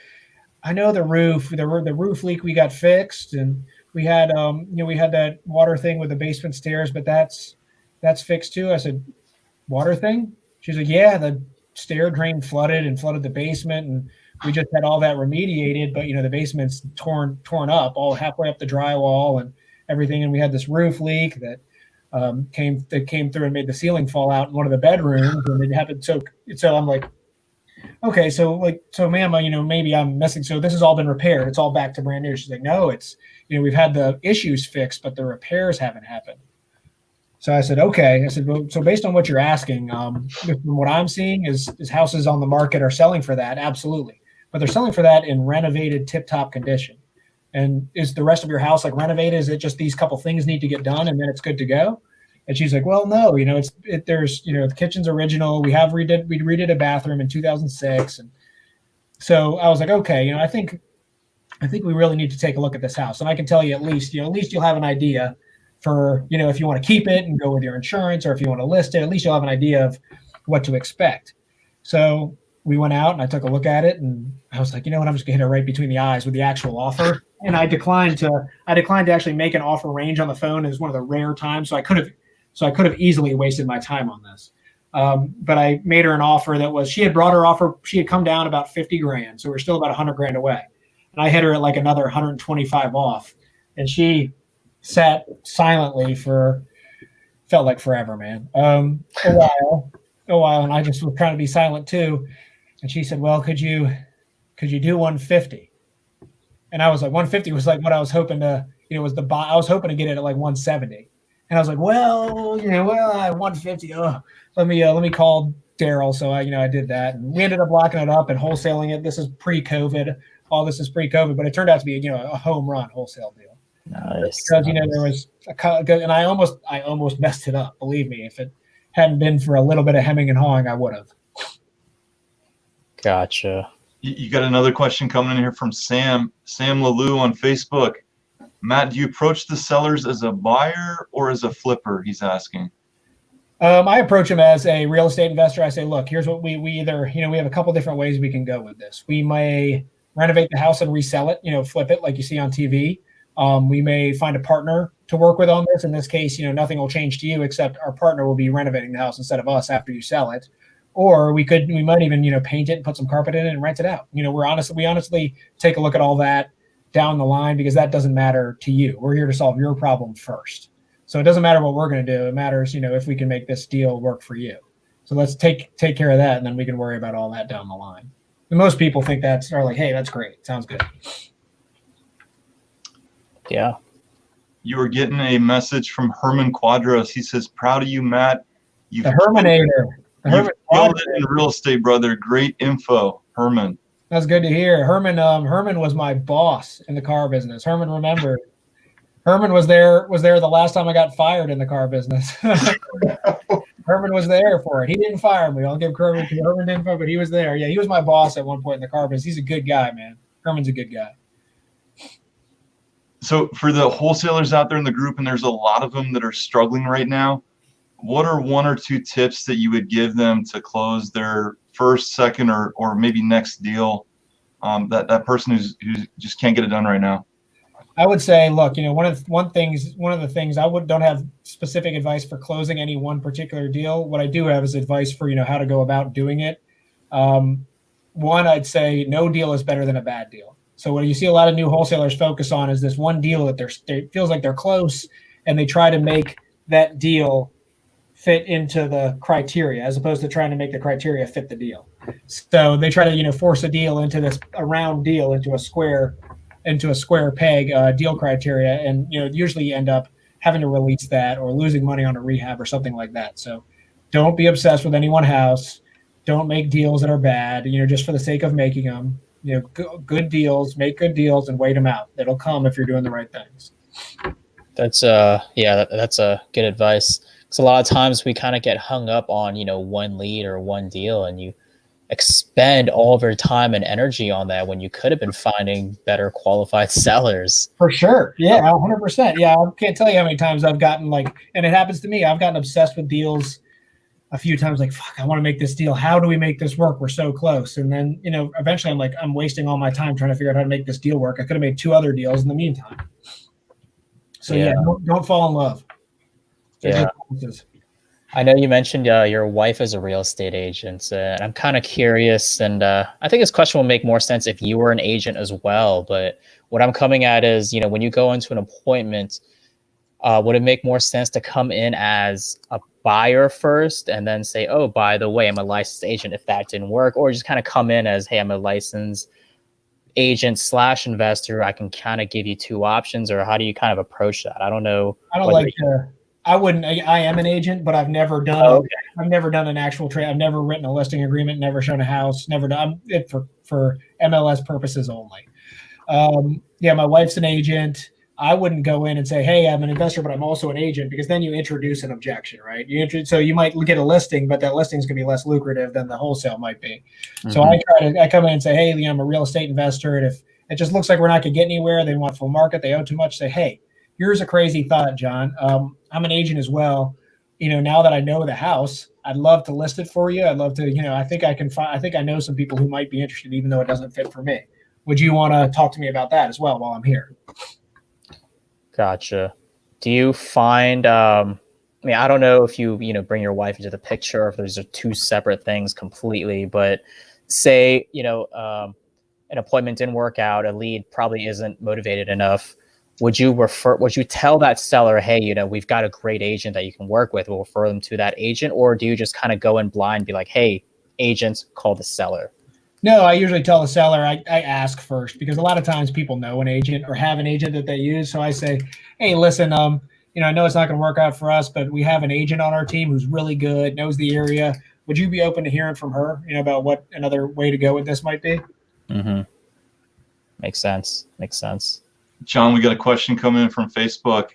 I know the roof leak we got fixed, and we had, we had that water thing with the basement stairs, but that's fixed too. I said, water thing? She's like, yeah, the stair drain flooded the basement, and we just had all that remediated, but the basement's torn up all halfway up the drywall and everything, and we had this roof leak that came through and made the ceiling fall out in one of the bedrooms, and it happened. So I'm like, okay, so ma'am, maybe I'm missing. So this has all been repaired. It's all back to brand new. She's like, no, it's we've had the issues fixed, but the repairs haven't happened. So I said, okay. I said, well, so based on what you're asking, from what I'm seeing is houses on the market are selling for that, absolutely, but they're selling for that in renovated, tip-top condition. And is the rest of your house like renovated? Is it just these couple things need to get done and then it's good to go? And she's like, well, no, there's the kitchen's original. We redid a bathroom in 2006, and so I was like, okay, I think we really need to take a look at this house, and I can tell you at least you'll have an idea for if you want to keep it and go with your insurance, or if you want to list it, at least you'll have an idea of what to expect. So we went out and I took a look at it, and I was like, you know what, I'm just gonna hit it right between the eyes with the actual offer. And I declined to actually make an offer range on the phone. It was one of the rare times, so I could have easily wasted my time on this. But I made her an offer that was, she had brought her offer, she had come down about 50 grand. So we're still about 100 grand away. And I hit her at like another 125 off. And she sat silently for, felt like forever, man. A while. And I just was trying to be silent too. And she said, well, could you do 150? And I was like, 150 was like what I was hoping to, was I was hoping to get it at like 170. And I was like, well, I 150. Oh, let me call Daryl. So I did that, and we ended up locking it up and wholesaling it. This is pre-COVID. All this is pre-COVID, but it turned out to be a home run wholesale deal. Nice. Because there was and I almost messed it up. Believe me, if it hadn't been for a little bit of hemming and hawing, I would have. Gotcha. You got another question coming in here from Sam Lalou on Facebook. Matt, do you approach the sellers as a buyer or as a flipper? He's asking. I approach them as a real estate investor. I say, look, here's what we either, we have a couple different ways we can go with this. We may renovate the house and resell it, flip it like you see on TV. We may find a partner to work with on this. In this case, nothing will change to you except our partner will be renovating the house instead of us after you sell it. Or we might even, paint it and put some carpet in it and rent it out. We honestly take a look at all that down the line, because that doesn't matter to you. We're here to solve your problem first. So it doesn't matter what we're going to do. It matters, if we can make this deal work for you. So let's take care of that, and then we can worry about all that down the line. And most people think are like, hey, that's great. Sounds good. Yeah. You were getting a message from Herman Quadros. He says, proud of you, Matt. The Herminator. You've killed it in real estate, brother. Great info, Herman. That's good to hear. Herman was my boss in the car business. Herman remembered. Herman was there the last time I got fired in the car business. Herman was there for it. He didn't fire me. I'll give credit to Herman info, but he was there. Yeah, he was my boss at one point in the car business. He's a good guy, man. Herman's a good guy. So for the wholesalers out there in the group, and there's a lot of them that are struggling right now, what are one or two tips that you would give them to close their first, second, or maybe next deal? That person who just can't get it done right now. I would say, look, one of the things I don't have specific advice for closing any one particular deal. What I do have is advice for how to go about doing it. One, I'd say no deal is better than a bad deal. So what you see a lot of new wholesalers focus on is this one deal that it feels like they're close, and they try to make that deal fit into the criteria as opposed to trying to make the criteria fit the deal. So they try to, force a deal into a round deal, into a square peg deal criteria. And, usually you end up having to release that or losing money on a rehab or something like that. So don't be obsessed with any one house. Don't make deals that are bad, just for the sake of making them. Good deals, make good deals and wait them out. It'll come if you're doing the right things. That's that's a good advice. Because a lot of times we kind of get hung up on, one lead or one deal, and you expend all of your time and energy on that when you could have been finding better qualified sellers. For sure. Yeah, 100%. Yeah, I can't tell you how many times I've gotten and it happens to me, I've gotten obsessed with deals a few times, like, fuck, I want to make this deal. How do we make this work? We're so close. And then, eventually I'm like, I'm wasting all my time trying to figure out how to make this deal work. I could have made 2 other deals in the meantime. So don't fall in love. Yeah. I know you mentioned your wife is a real estate agent, and I'm kind of curious, and I think this question will make more sense if you were an agent as well. But what I'm coming at is, when you go into an appointment, would it make more sense to come in as a buyer first and then say, oh, by the way, I'm a licensed agent if that didn't work, or just kind of come in as, hey, I'm a licensed agent / investor. I can kind of give you 2 options, or how do you kind of approach that? I don't know. I wouldn't. I am an agent, but I've never done. I've never done an actual trade. I've never written a listing agreement. Never shown a house. Never done it for MLS purposes only. My wife's an agent. I wouldn't go in and say, "Hey, I'm an investor, but I'm also an agent," because then you introduce an objection, right? So you might get a listing, but that listing is going to be less lucrative than the wholesale might be. Mm-hmm. So I come in and say, "Hey, I'm a real estate investor," and if it just looks like we're not going to get anywhere, they want full market, they owe too much. Say, "Hey, here's a crazy thought, John. I'm an agent as well. Now that I know the house, I'd love to list it for you. I'd love to, I think I know some people who might be interested, even though it doesn't fit for me. Would you want to talk to me about that as well while I'm here?" Gotcha. Do you find, I don't know if you bring your wife into the picture, or if those are 2 separate things completely, but say, an appointment didn't work out, a lead probably isn't motivated enough. Would you tell that seller, hey, we've got a great agent that you can work with, we'll refer them to that agent? Or do you just kind of go in blind, be like, hey, agent, call the seller? No, I usually tell the seller, I ask first, because a lot of times people know an agent or have an agent that they use. So I say, hey, listen, I know it's not going to work out for us, but we have an agent on our team who's really good, knows the area. Would you be open to hearing from her, about what another way to go with this might be? Mm-hmm. Makes sense. John, we got a question coming in from Facebook.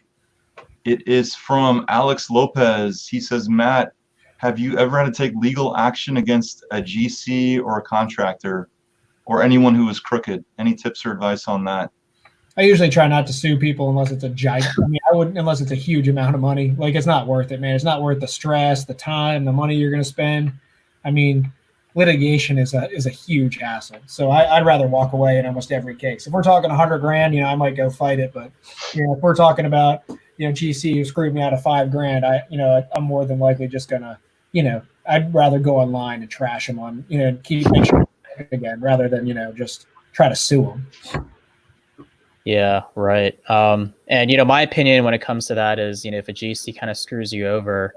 It is from Alex Lopez. He says, Matt, have you ever had to take legal action against a GC or a contractor or anyone who was crooked? Any tips or advice on that? I usually try not to sue people unless it's a giant. Unless it's a huge amount of money. Like, it's not worth it, man. It's not worth the stress, the time, the money you're going to spend. Litigation is a huge hassle. So I'd rather walk away in almost every case. If we're talking $100,000, I might go fight it. But if we're talking about GC who screwed me out of $5,000, I'm more than likely just gonna I'd rather go online and trash them on keep make sure again rather than just try to sue them. Yeah, right. And my opinion when it comes to that is if a GC kind of screws you over.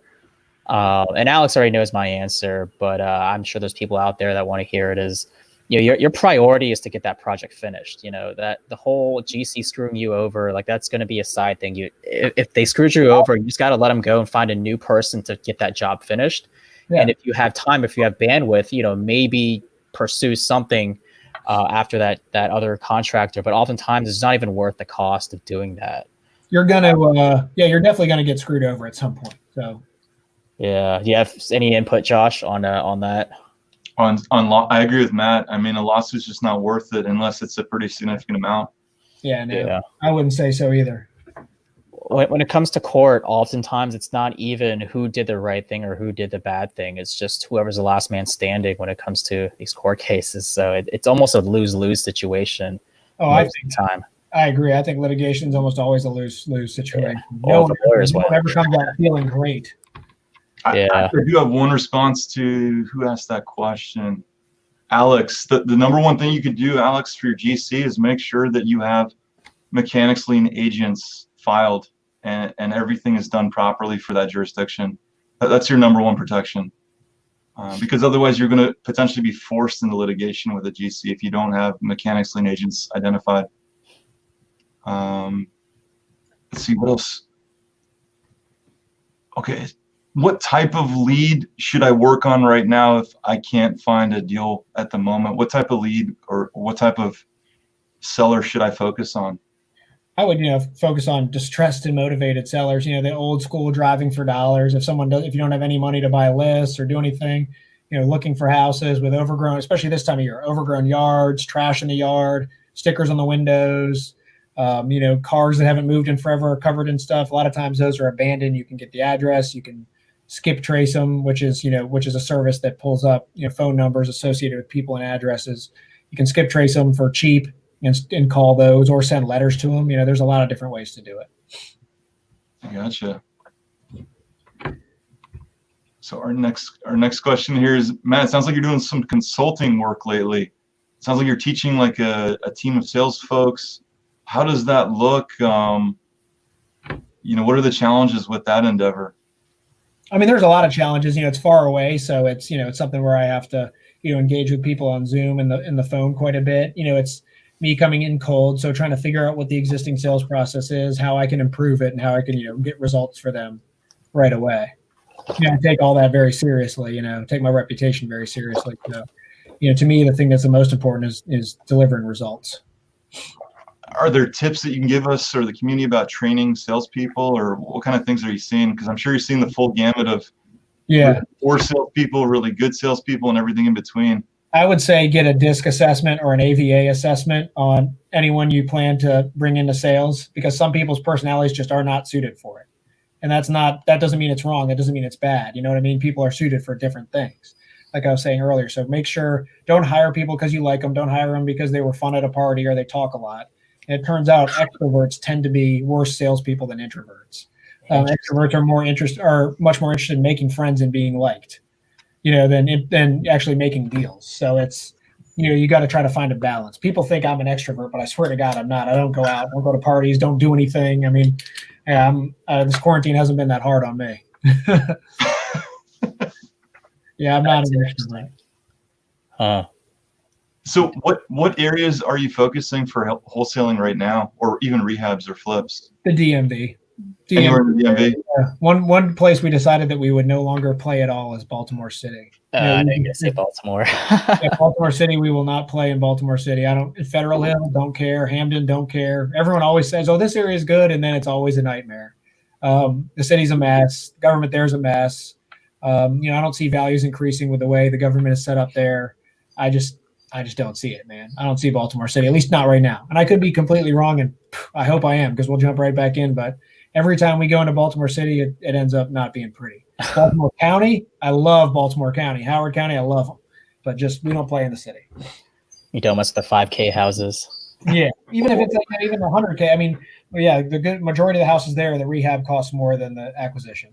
And Alex already knows my answer, but I'm sure there's people out there that want to hear it. Is your priority is to get that project finished. That the whole GC screwing you over, like, that's going to be a side thing. If they screwed you over, you just got to let them go and find a new person to get that job finished. Yeah. And if you have time, if you have bandwidth, maybe pursue something after that other contractor. But oftentimes it's not even worth the cost of doing that. You're definitely gonna get screwed over at some point. So. Yeah. Do you have any input, Josh, on that? I agree with Matt. A lawsuit's just not worth it unless it's a pretty significant amount. Yeah, I wouldn't say so either. When it comes to court, oftentimes it's not even who did the right thing or who did the bad thing. It's just whoever's the last man standing when it comes to these court cases. So it's almost a lose-lose situation. I agree. I think litigation is almost always a lose-lose situation. Yeah. No one ever comes out feeling great. I do have one response to who asked that question. Alex, the number one thing you could do, Alex, for your GC is make sure that you have mechanics lien agents filed and everything is done properly for that jurisdiction. That's your number one protection. Because otherwise you're going to potentially be forced into litigation with a GC if you don't have mechanics lien agents identified. Let's see, what else? Okay. What type of lead should I work on right now if I can't find a deal at the moment? What type of lead or what type of seller should I focus on? I would, focus on distressed and motivated sellers, the old school driving for dollars. If you don't have any money to buy lists or do anything, looking for houses with overgrown, especially this time of year, overgrown yards, trash in the yard, stickers on the windows, cars that haven't moved in forever are covered in stuff. A lot of times those are abandoned. You can get the address, you can skip trace them, which is a service that pulls up, phone numbers associated with people and addresses. You can skip trace them for cheap and call those or send letters to them. There's a lot of different ways to do it. I gotcha. So our next question here is, Matt, it sounds like you're doing some consulting work lately. It sounds like you're teaching like a team of sales folks. How does that look? What are the challenges with that endeavor? I mean, there's a lot of challenges. It's far away, so it's it's something where I have to engage with people on Zoom and the phone quite a bit. It's me coming in cold, so trying to figure out what the existing sales process is, how I can improve it, and how I can get results for them right away. I take all that very seriously. Take my reputation very seriously. So, to me, the thing that's the most important is delivering results. Are there tips that you can give us or the community about training salespeople, or what kind of things are you seeing? Because I'm sure you're seeing the full gamut of poor salespeople, really good salespeople, and everything in between. I would say get a DISC assessment or an AVA assessment on anyone you plan to bring into sales, because some people's personalities just are not suited for it. And that doesn't mean it's wrong. That doesn't mean it's bad. You know what I mean? People are suited for different things, like I was saying earlier. So make sure, don't hire people because you like them. Don't hire them because they were fun at a party or they talk a lot. And it turns out extroverts tend to be worse salespeople than introverts. Extroverts are much more interested in making friends and being liked, than actually making deals. So it's, you got to try to find a balance. People think I'm an extrovert, but I swear to God, I'm not. I don't go out, don't go to parties, don't do anything. I mean, this quarantine hasn't been that hard on me. Yeah, I'm not an extrovert. So what areas are you focusing for wholesaling right now, or even rehabs or flips? The DMV. Anywhere in the DMV? Yeah. One place we decided that we would no longer play at all is Baltimore City. I didn't get to say Baltimore. Baltimore City, we will not play in Baltimore City. Federal Hill, don't care. Hamden, don't care. Everyone always says, "Oh, this area is good," and then it's always a nightmare. The city's a mess. The government there is a mess. I don't see values increasing with the way the government is set up there. I just don't see it, man. I don't see Baltimore City, at least not right now. And I could be completely wrong, and I hope I am, because we'll jump right back in. But every time we go into Baltimore City, it ends up not being pretty. Baltimore County, I love Baltimore County. Howard County, I love them. But we don't play in the city. You don't mess with the 5K houses. Yeah, even if it's even 100K. I mean, the good majority of the houses there, the rehab costs more than the acquisition.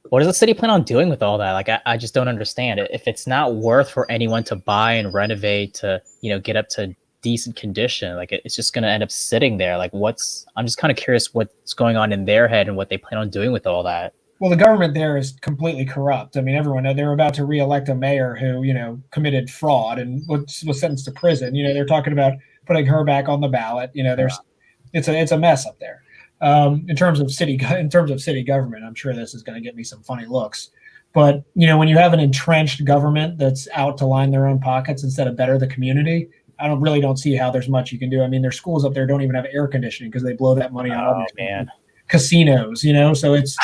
What does the city plan on doing with all that? Like, I just don't understand it. If it's not worth for anyone to buy and renovate to, get up to decent condition, like it's just going to end up sitting there. Like I'm just kind of curious what's going on in their head and what they plan on doing with all that. Well, the government there is completely corrupt. I mean, everyone, they're about to reelect a mayor who, committed fraud and was sentenced to prison. They're talking about putting her back on the ballot. It's a mess up there. In terms of city government, I'm sure this is going to get me some funny looks. But, when you have an entrenched government that's out to line their own pockets instead of better the community, I don't see how there's much you can do. I mean, their schools up there don't even have air conditioning because they blow that money on other casinos, So it's,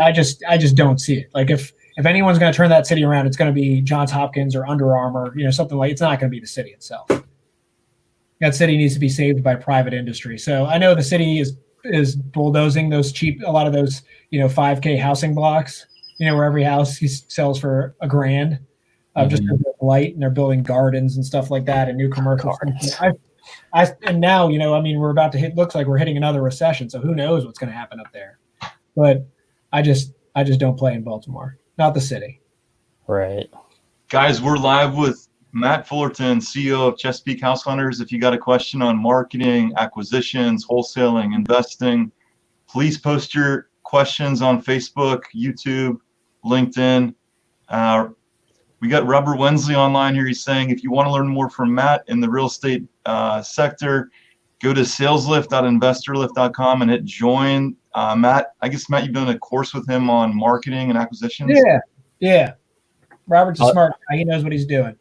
I just don't see it. Like if anyone's going to turn that city around, it's going to be Johns Hopkins or Under Armour, something like. It's not going to be the city itself. That city needs to be saved by private industry. So I know the city is bulldozing a lot of those 5K housing blocks, where every house he sells for $1,000, just light, and they're building gardens and stuff like that and new commercials. And now we're about to looks like we're hitting another recession, so who knows what's going to happen up there. But I just don't play in Baltimore, not the city. Right, guys, we're live with Matt Fullerton, CEO of Chesapeake House Hunters. If you got a question on marketing, acquisitions, wholesaling, investing, please post your questions on Facebook, YouTube, LinkedIn. We got Robert Wensley online here. He's saying, if you want to learn more from Matt in the real estate sector, go to saleslift.investorlift.com and hit join. Matt, you've done a course with him on marketing and acquisitions. Yeah. Robert's a smart guy. He knows what he's doing.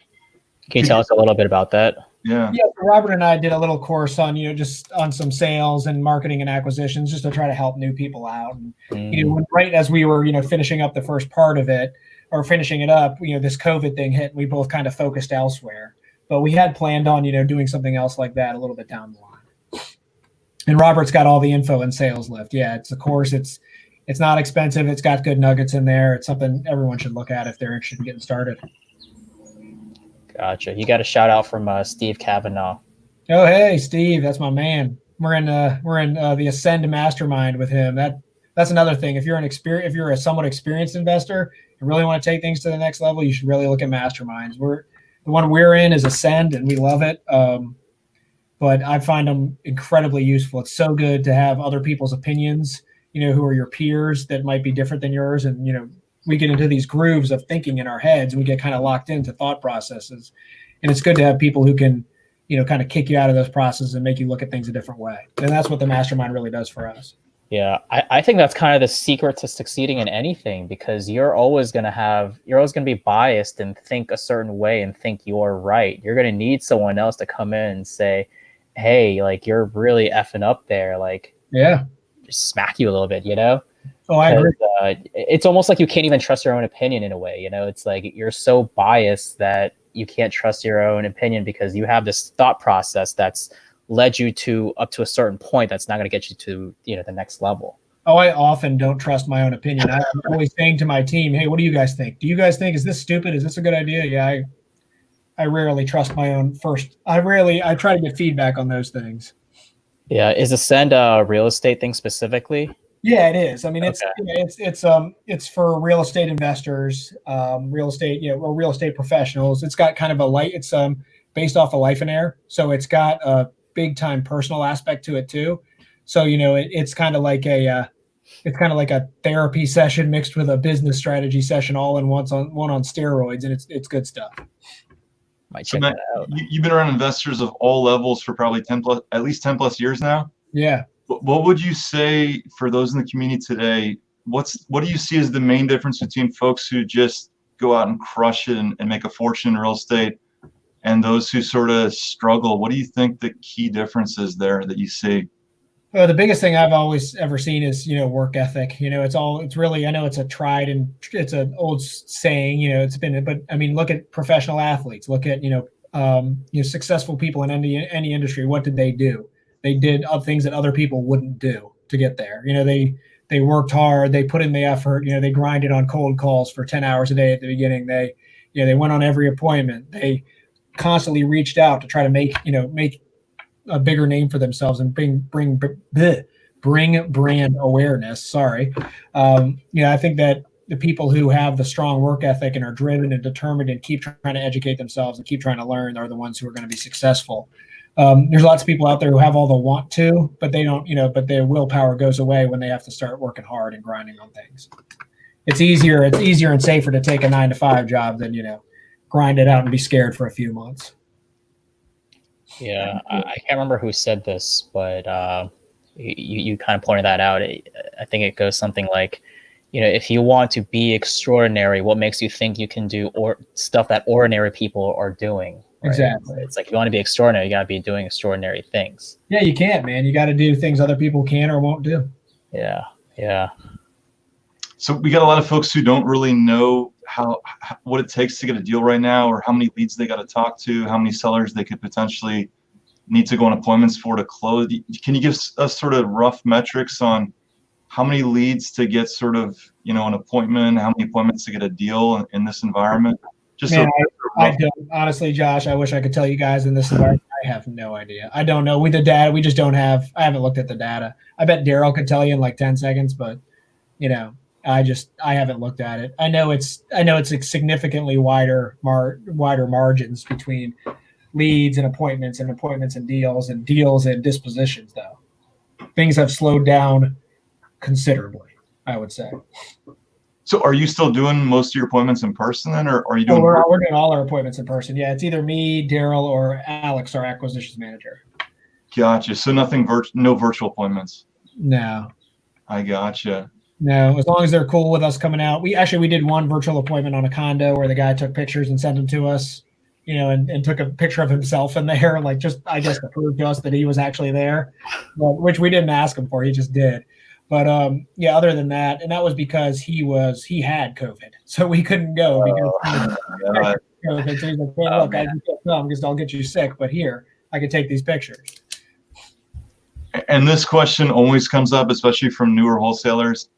Can you tell us a little bit about that? Yeah. Yeah, Robert and I did a little course on, just on some sales and marketing and acquisitions, just to try to help new people out. And, right as we were, finishing up the first part of it or finishing it up, this COVID thing hit, and we both kind of focused elsewhere. But we had planned on, doing something else like that a little bit down the line. And Robert's got all the info in Sales Lift. Yeah, it's a course. It's not expensive. It's got good nuggets in there. It's something everyone should look at if they're interested in getting started. Gotcha. You got a shout out from Steve Kavanaugh. Oh, hey, Steve, that's my man. We're in the Ascend Mastermind with him. That's another thing. If you're a somewhat experienced investor and really want to take things to the next level, you should really look at masterminds. The one we're in is Ascend, and we love it. But I find them incredibly useful. It's so good to have other people's opinions, who are your peers that might be different than yours. And, we get into these grooves of thinking in our heads, and we get kind of locked into thought processes. And it's good to have people who can, kind of kick you out of those processes and make you look at things a different way. And that's what the mastermind really does for us. Yeah, I think that's kind of the secret to succeeding in anything, because you're always going to be biased and think a certain way and think you're right. You're going to need someone else to come in and say, hey, like, you're really effing up there. Like, yeah, just smack you a little bit, Oh, I agree. It's almost like you can't even trust your own opinion in a way. It's like you're so biased that you can't trust your own opinion because you have this thought process that's led you up to a certain point that's not going to get you to the next level. Oh, I often don't trust my own opinion. I'm always saying to my team, hey, what do you guys think? Do you guys think, is this stupid? Is this a good idea? Yeah, I rarely trust my own first. I try to get feedback on those things. Yeah, is Ascend a real estate thing specifically? Yeah, it is. I mean, it's for real estate investors, real estate professionals. It's got kind of it's based off of Life and Air, so it's got a big time personal aspect to it too. So it's kind of like a therapy session mixed with a business strategy session, all in one on steroids, and it's good stuff. Might check that out. You've been around investors of all levels for probably at least 10 plus years now. Yeah. What would you say for those in the community today? What do you see as the main difference between folks who just go out and crush it and make a fortune in real estate and those who sort of struggle? What do you think the key difference is there that you see? Well, the biggest thing I've always ever seen is, work ethic. It's really, I know it's it's an old saying, but I mean, look at professional athletes, look at, successful people in any industry. What did they do? They did things that other people wouldn't do to get there. They worked hard, they put in the effort, they grinded on cold calls for 10 hours a day at the beginning. They went on every appointment. They constantly reached out to try to make a bigger name for themselves and bring brand awareness. Sorry. I think that the people who have the strong work ethic and are driven and determined and keep trying to educate themselves and keep trying to learn are the ones who are going to be successful. There's lots of people out there who have all the want to, but they don't, but their willpower goes away when they have to start working hard and grinding on things. It's easier and safer to take a 9-to-5 job than, grind it out and be scared for a few months. Yeah, I can't remember who said this, but you kind of pointed that out. I think it goes something like, if you want to be extraordinary, what makes you think you can do stuff that ordinary people are doing? Right? Exactly. It's like, if you want to be extraordinary, you got to be doing extraordinary things. Yeah, you can't, man. You got to do things other people can or won't do. Yeah. So we got a lot of folks who don't really know what it takes to get a deal right now, or how many leads they got to talk to, how many sellers they could potentially need to go on appointments for to close. Can you give us sort of rough metrics on how many leads to get sort of, an appointment, how many appointments to get a deal in this environment? I don't, honestly, Josh, I wish I could tell you guys in this environment. I have no idea. I don't know. With the data, we just don't have, I haven't looked at the data. I bet Daryl could tell you in like 10 seconds, but I haven't looked at it. I know it's a significantly wider margins between leads and appointments and deals and dispositions, though. Things have slowed down considerably, I would say. So are you still doing most of your appointments in person then, or are you doing? We're doing all our appointments in person. Yeah, it's either me, Daryl, or Alex, our acquisitions manager. Gotcha. So no virtual appointments? No. I gotcha. No, as long as they're cool with us coming out. We did one virtual appointment on a condo where the guy took pictures and sent them to us. and took a picture of himself in there, like just, I guess, to prove to us that he was actually there, which we didn't ask him for. He just did. But yeah, other than that, and that was because he had COVID, so we couldn't go because COVID. So he's like, hey, look, I can't come because I'll get you sick, but here, I can take these pictures. And this question always comes up, especially from newer wholesalers.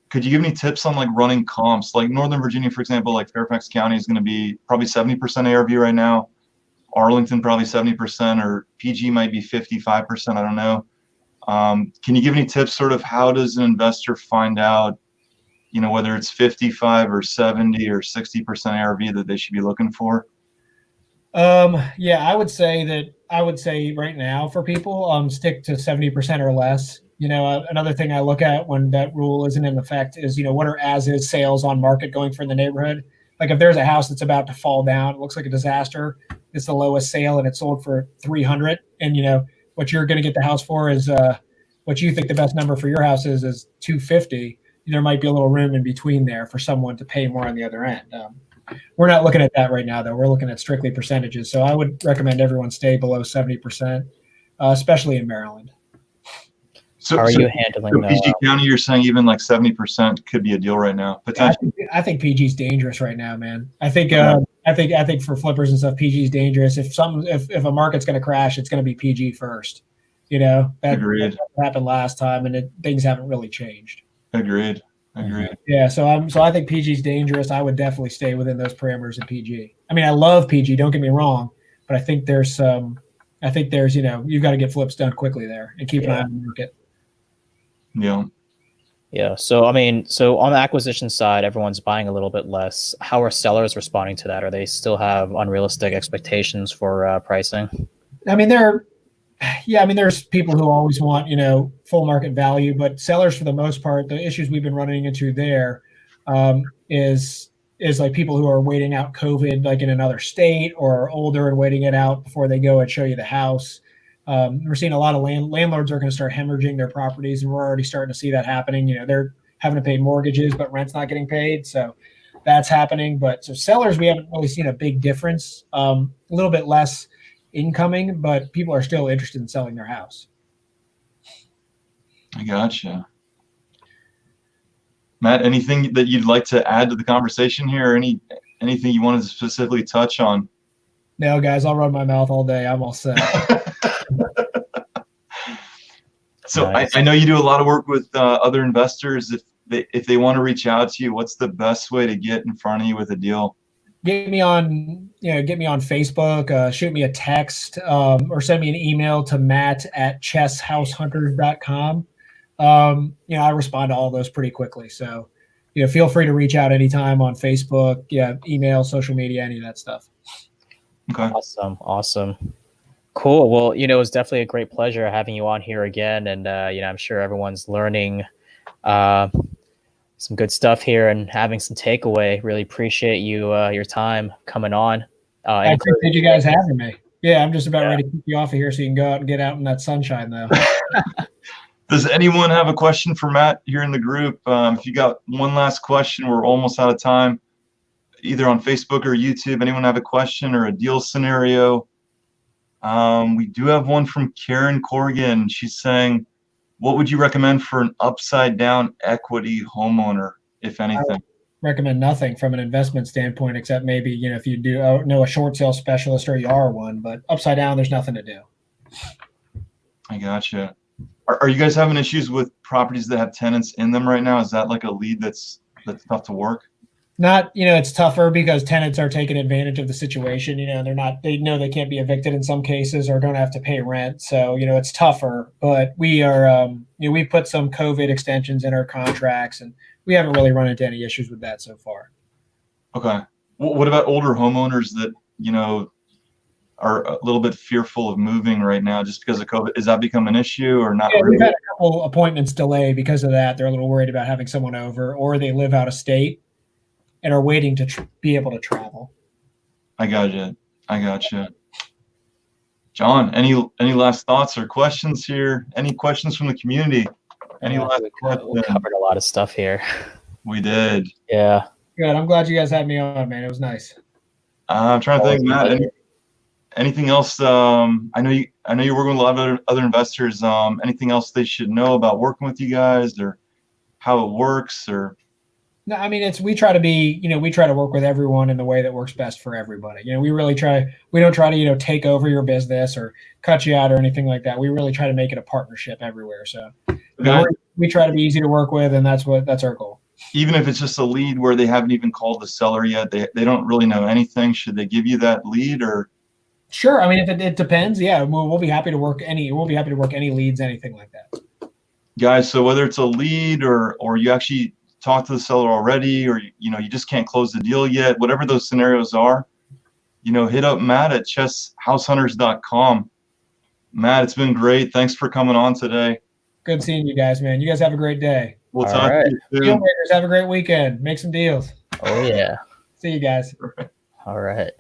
Could you give any tips on like running comps? Like Northern Virginia, for example, like Fairfax County is going to be probably 70% ARV right now. Arlington probably 70%, or PG might be 55%. I don't know. Can you give any tips? Sort of how does an investor find out, whether it's 55 or 70 or 60% ARV that they should be looking for? Yeah, I would say right now for people, stick to 70% or less. Another thing I look at when that rule isn't in effect is, what are as-is sales on market going for in the neighborhood? Like if there's a house that's about to fall down, it looks like a disaster, it's the lowest sale and it's sold for 300, and what you're going to get the house for is what you think the best number for your house is 250. There might be a little room in between there for someone to pay more on the other end. We're not looking at that right now, though. We're looking at strictly percentages. So I would recommend everyone stay below 70%, especially in Maryland. So how are you handling PG County? You're saying even like 70% could be a deal right now, potentially. I think PG's dangerous right now, man. I think for flippers and stuff, PG's dangerous. If a market's going to crash, it's going to be PG first. That happened last time, and things haven't really changed. Agreed. Yeah, so I think PG's dangerous. I would definitely stay within those parameters of PG. I mean, I love PG. Don't get me wrong, but I think there's you've got to get flips done quickly there and keep an eye on the market. Yeah. So on the acquisition side, everyone's buying a little bit less. How are sellers responding to that? Are they still have unrealistic expectations for pricing? I mean, there's people who always want, full market value, but sellers, for the most part, the issues we've been running into there is like people who are waiting out COVID, like in another state, or are older and waiting it out before they go and show you the house. We're seeing a lot of landlords are going to start hemorrhaging their properties, and we're already starting to see that happening. They're having to pay mortgages, but rent's not getting paid. So that's happening. But so sellers, we haven't really seen a big difference, a little bit less incoming, but people are still interested in selling their house. I gotcha. Matt, anything that you'd like to add to the conversation here, or anything you wanted to specifically touch on? No, guys, I'll run my mouth all day. I'm all set. So nice. I know you do a lot of work with other investors. If they want to reach out to you, what's the best way to get in front of you with a deal? Get me on Facebook, shoot me a text, or send me an email to matt@cheshousehunters.com. I respond to all those pretty quickly. So, feel free to reach out anytime on Facebook, email, social media, any of that stuff. Okay. Awesome. Cool. Well, it was definitely a great pleasure having you on here again. And, I'm sure everyone's learning some good stuff here and having some takeaway. Really appreciate your time coming on. I appreciate you guys having me. Yeah, I'm just about ready to keep you off of here so you can go out and get out in that sunshine, though. Does anyone have a question for Matt here in the group? If you got one last question, we're almost out of time. Either on Facebook or YouTube, anyone have a question or a deal scenario? We do have one from Karen Corrigan. She's saying, what would you recommend for an upside down equity homeowner, if anything? I would recommend nothing from an investment standpoint, except maybe, if you do know a short sale specialist or you are one, but upside down, there's nothing to do. I gotcha. Are you guys having issues with properties that have tenants in them right now? Is that like a lead that's tough to work? Not, it's tougher because tenants are taking advantage of the situation, they know they can't be evicted in some cases or don't have to pay rent. So, it's tougher, but we are, we put some COVID extensions in our contracts and we haven't really run into any issues with that so far. Okay. What about older homeowners that, are a little bit fearful of moving right now just because of COVID? Is that become an issue or not? We've had a couple appointments delay because of that. They're a little worried about having someone over, or they live out of state and are waiting to be able to travel. I gotcha. John, any last thoughts or questions here? Any questions from the community? Any last questions? We covered a lot of stuff here. We did. Yeah. Good. I'm glad you guys had me on, man. It was nice. I'm trying to think, Matt. Anything else? I know you're working with a lot of other investors. Anything else they should know about working with you guys, or how it works, or? No, I mean, we try to work with everyone in the way that works best for everybody. We really try. We don't try to take over your business or cut you out or anything like that. We really try to make it a partnership everywhere. So we try to be easy to work with, and that's our goal. Even if it's just a lead where they haven't even called the seller yet, they don't really know anything. Should they give you that lead, or? Sure. I mean, if it depends, yeah, we'll be happy to work any leads, anything like that. Guys, so whether it's a lead or you actually talk to the seller already, or you just can't close the deal yet, whatever those scenarios are, hit up Matt at cheshousehunters.com. Matt, it's been great. Thanks for coming on today. Good seeing you guys, man. You guys have a great day. We'll talk to you soon. Deal makers, have a great weekend. Make some deals. Oh yeah. See you guys. All right.